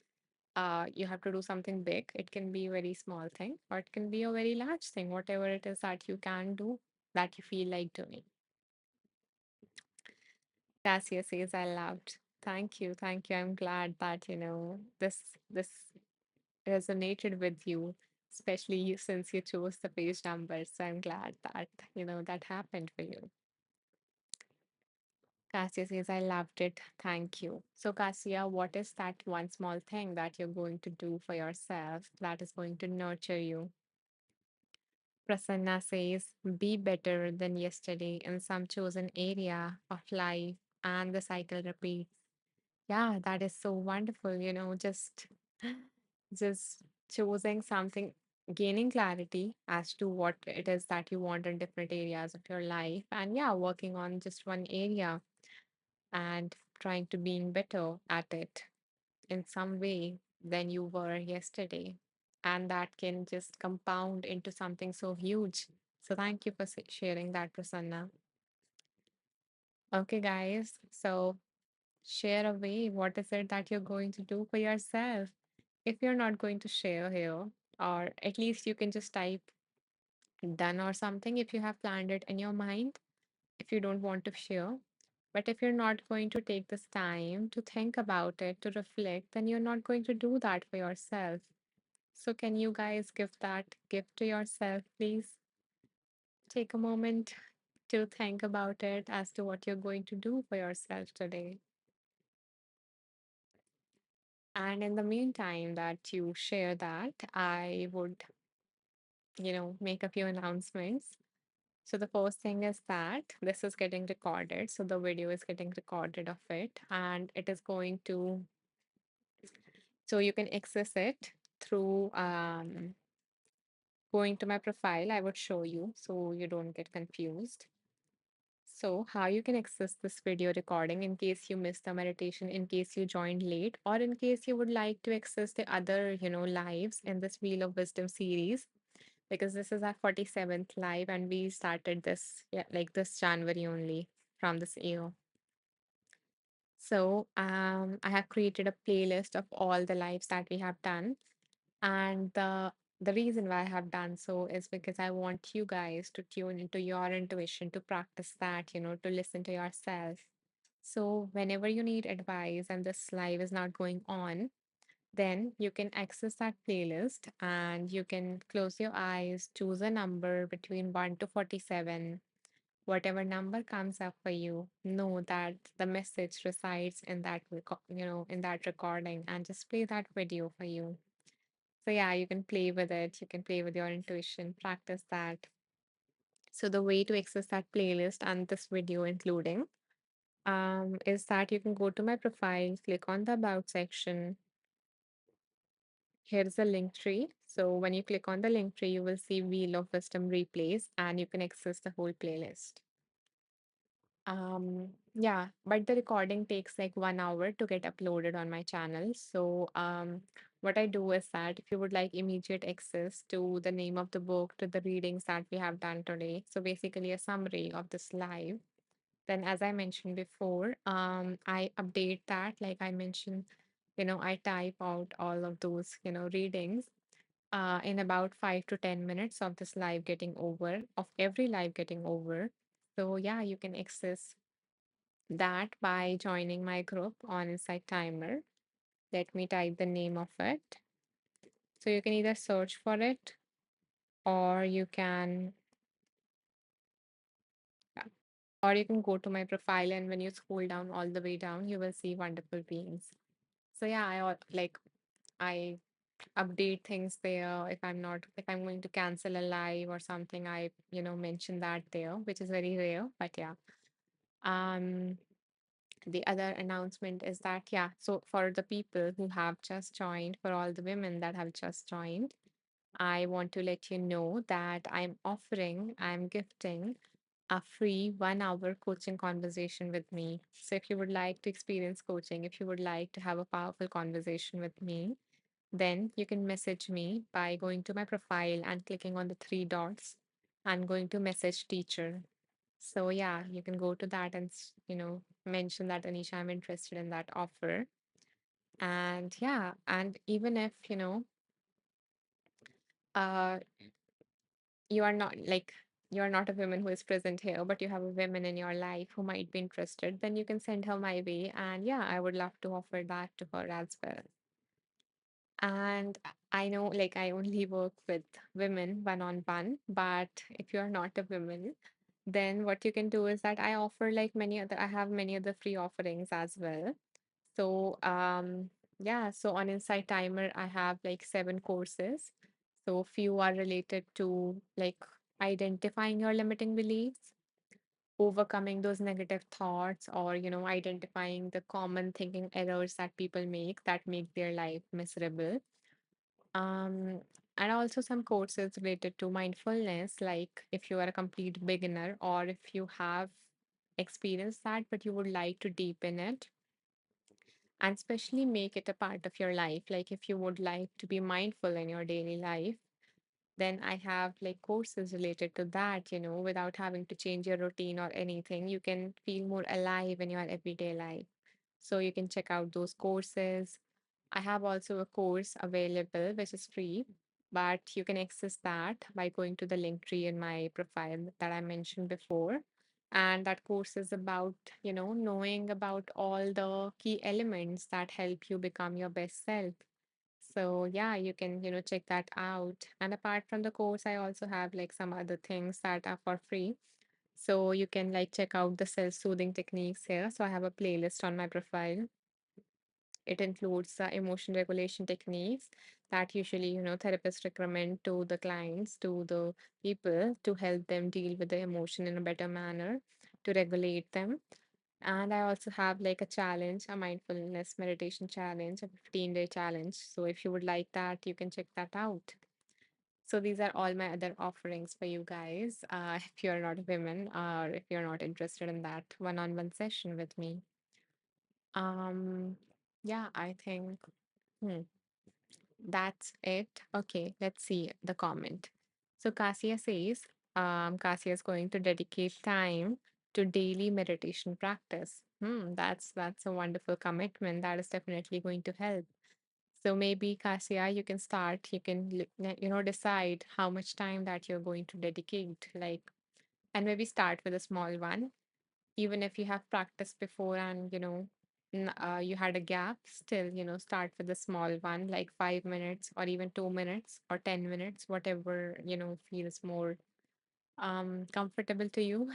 you have to do something big. It can be a very small thing, or it can be a very large thing, whatever it is that you can do, that you feel like doing. Cassia says, I loved. Thank you. Thank you. I'm glad that, this resonated with you, especially since you chose the page number. So I'm glad that, that happened for you. Cassia says, I loved it. Thank you. So, Cassia, what is that one small thing that you're going to do for yourself that is going to nurture you? Prasanna says, be better than yesterday in some chosen area of life, and the cycle repeats. Yeah, that is so wonderful. Just choosing something, gaining clarity as to what it is that you want in different areas of your life, and yeah, working on just one area and trying to being better at it in some way than you were yesterday. And that can just compound into something so huge. So thank you for sharing that, Prasanna. Okay, guys. So share away. What is it that you're going to do for yourself? If you're not going to share here, or at least you can just type done or something if you have planned it in your mind, if you don't want to share. But if you're not going to take this time to think about it, to reflect, then you're not going to do that for yourself. So, can you guys give that gift to yourself, please? Take a moment to think about it as to what you're going to do for yourself today. And in the meantime, that you share that, I would, make a few announcements. So the first thing is that this is getting recorded. So the video is getting recorded of it, and it is going to, so you can access it through going to my profile. I would show you so you don't get confused. So how you can access this video recording in case you missed the meditation, in case you joined late, or in case you would like to access the other, lives in this Wheel of Wisdom series, because this is our 47th live and we started this, yeah, like this January only from this year. So I have created a playlist of all the lives that we have done. And the reason why I have done so is because I want you guys to tune into your intuition, to practice that, to listen to yourself. So whenever you need advice and this live is not going on, then you can access that playlist and you can close your eyes, choose a number between 1 to 47. Whatever number comes up for you, know that the message resides in that, in that recording, and just play that video for you. So yeah, you can play with it. You can play with your intuition, practice that. So the way to access that playlist and this video including is that you can go to my profile, click on the about section. Here's a link tree. So when you click on the link tree, you will see Wheel of Wisdom replays and you can access the whole playlist. Yeah, but the recording takes like 1 hour to get uploaded on my channel. So what I do is that if you would like immediate access to the name of the book, to the readings that we have done today, so basically a summary of this live, then as I mentioned before, I update that, like I mentioned, I type out all of those, readings in about 5 to 10 minutes of this live getting over, of every live getting over. So yeah, you can access that by joining my group on Insight Timer. Let me type the name of it. So you can either search for it or you can go to my profile, and when you scroll down all the way down, you will see wonderful beings. So yeah, I update things there. If I'm going to cancel a live or something, I, mention that there, which is very rare. But yeah. Um, the other announcement is that, yeah, so for the people who have just joined, for all the women that have just joined, I want to let you know that I'm gifting a free 1 hour coaching conversation with me. So if you would like to experience coaching, if you would like to have a powerful conversation with me, then you can message me by going to my profile and clicking on the three dots and going to message teacher. So yeah, you can go to that and mention that, Anisha, I'm interested in that offer. And yeah, and even if uh you are not like you are not a woman who is present here, but you have a woman in your life who might be interested, then you can send her my way. And yeah, I would love to offer that to her as well. And I know, like, I only work with women one on one, but if you're not a woman, then what you can do is that I have many other free offerings as well. So, yeah, so on Insight Timer, I have like 7 courses. So, few are related to like identifying your limiting beliefs, overcoming those negative thoughts, or, identifying the common thinking errors that people make that make their life miserable. um, and also some courses related to mindfulness, like if you are a complete beginner or if you have experienced that, but you would like to deepen it and especially make it a part of your life. Like if you would like to be mindful in your daily life, then I have like courses related to that, without having to change your routine or anything. You can feel more alive in your everyday life. So you can check out those courses. I have also a course available which is free, but you can access that by going to the link tree in my profile that I mentioned before. And that course is about, knowing about all the key elements that help you become your best self. So yeah, you can, check that out. And apart from the course, I also have like some other things that are for free. So you can like check out the self-soothing techniques here. So I have a playlist on my profile. It includes emotion regulation techniques that usually, therapists recommend to the clients, to the people, to help them deal with the emotion in a better manner, to regulate them. And I also have like a challenge, a mindfulness meditation challenge, a 15-day challenge. So if you would like that, you can check that out. So these are all my other offerings for you guys. If you're not a woman or if you're not interested in that one-on-one session with me. Um, yeah, I think. Hmm. That's it. Okay, let's see the comment. So Kasia says, Kasia is going to dedicate time to daily meditation practice. That's a wonderful commitment. That is definitely going to help. So maybe Kasia, you can start. You can decide how much time that you're going to dedicate, like, and maybe start with a small one, even if you have practiced before and you had a gap, still start with a small one, like 5 minutes or even 2 minutes or 10 minutes, whatever feels more comfortable to you.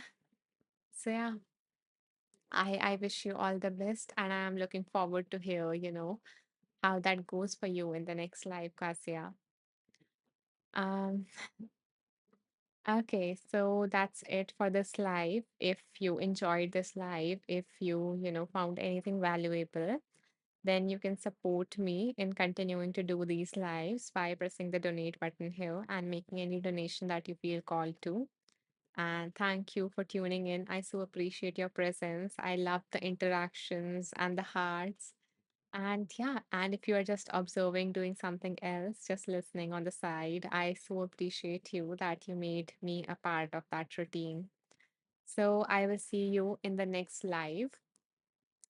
So yeah, I wish you all the best, and I am looking forward to hear how that goes for you in the next live, Kasia. um Okay, so that's it for this live. If you enjoyed this live, if you found anything valuable, then you can support me in continuing to do these lives by pressing the donate button here and making any donation that you feel called to. And thank you for tuning in. I so appreciate your presence. I love the interactions and the hearts. And yeah, and if you are just observing, doing something else, just listening on the side, I so appreciate you that you made me a part of that routine. So I will see you in the next live.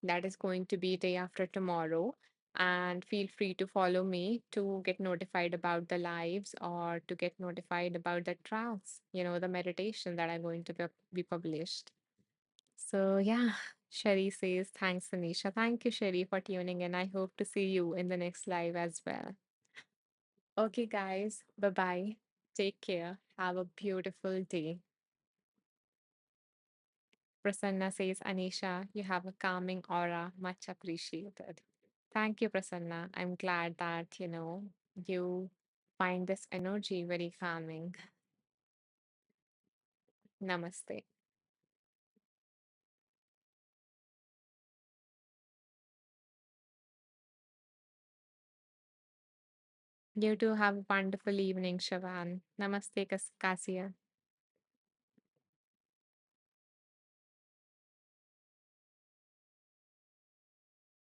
That is going to be day after tomorrow. And feel free to follow me to get notified about the lives or to get notified about the trance, the meditation that are going to be published. So, yeah, Sherry says, thanks, Anisha. Thank you, Sherry, for tuning in. I hope to see you in the next live as well. Okay, guys, bye bye. Take care. Have a beautiful day. Prasanna says, Anisha, you have a calming aura. Much appreciated. Thank you, Prasanna. I'm glad that, you find this energy very calming. Namaste. You too have a wonderful evening, Shavan. Namaste, Kasia.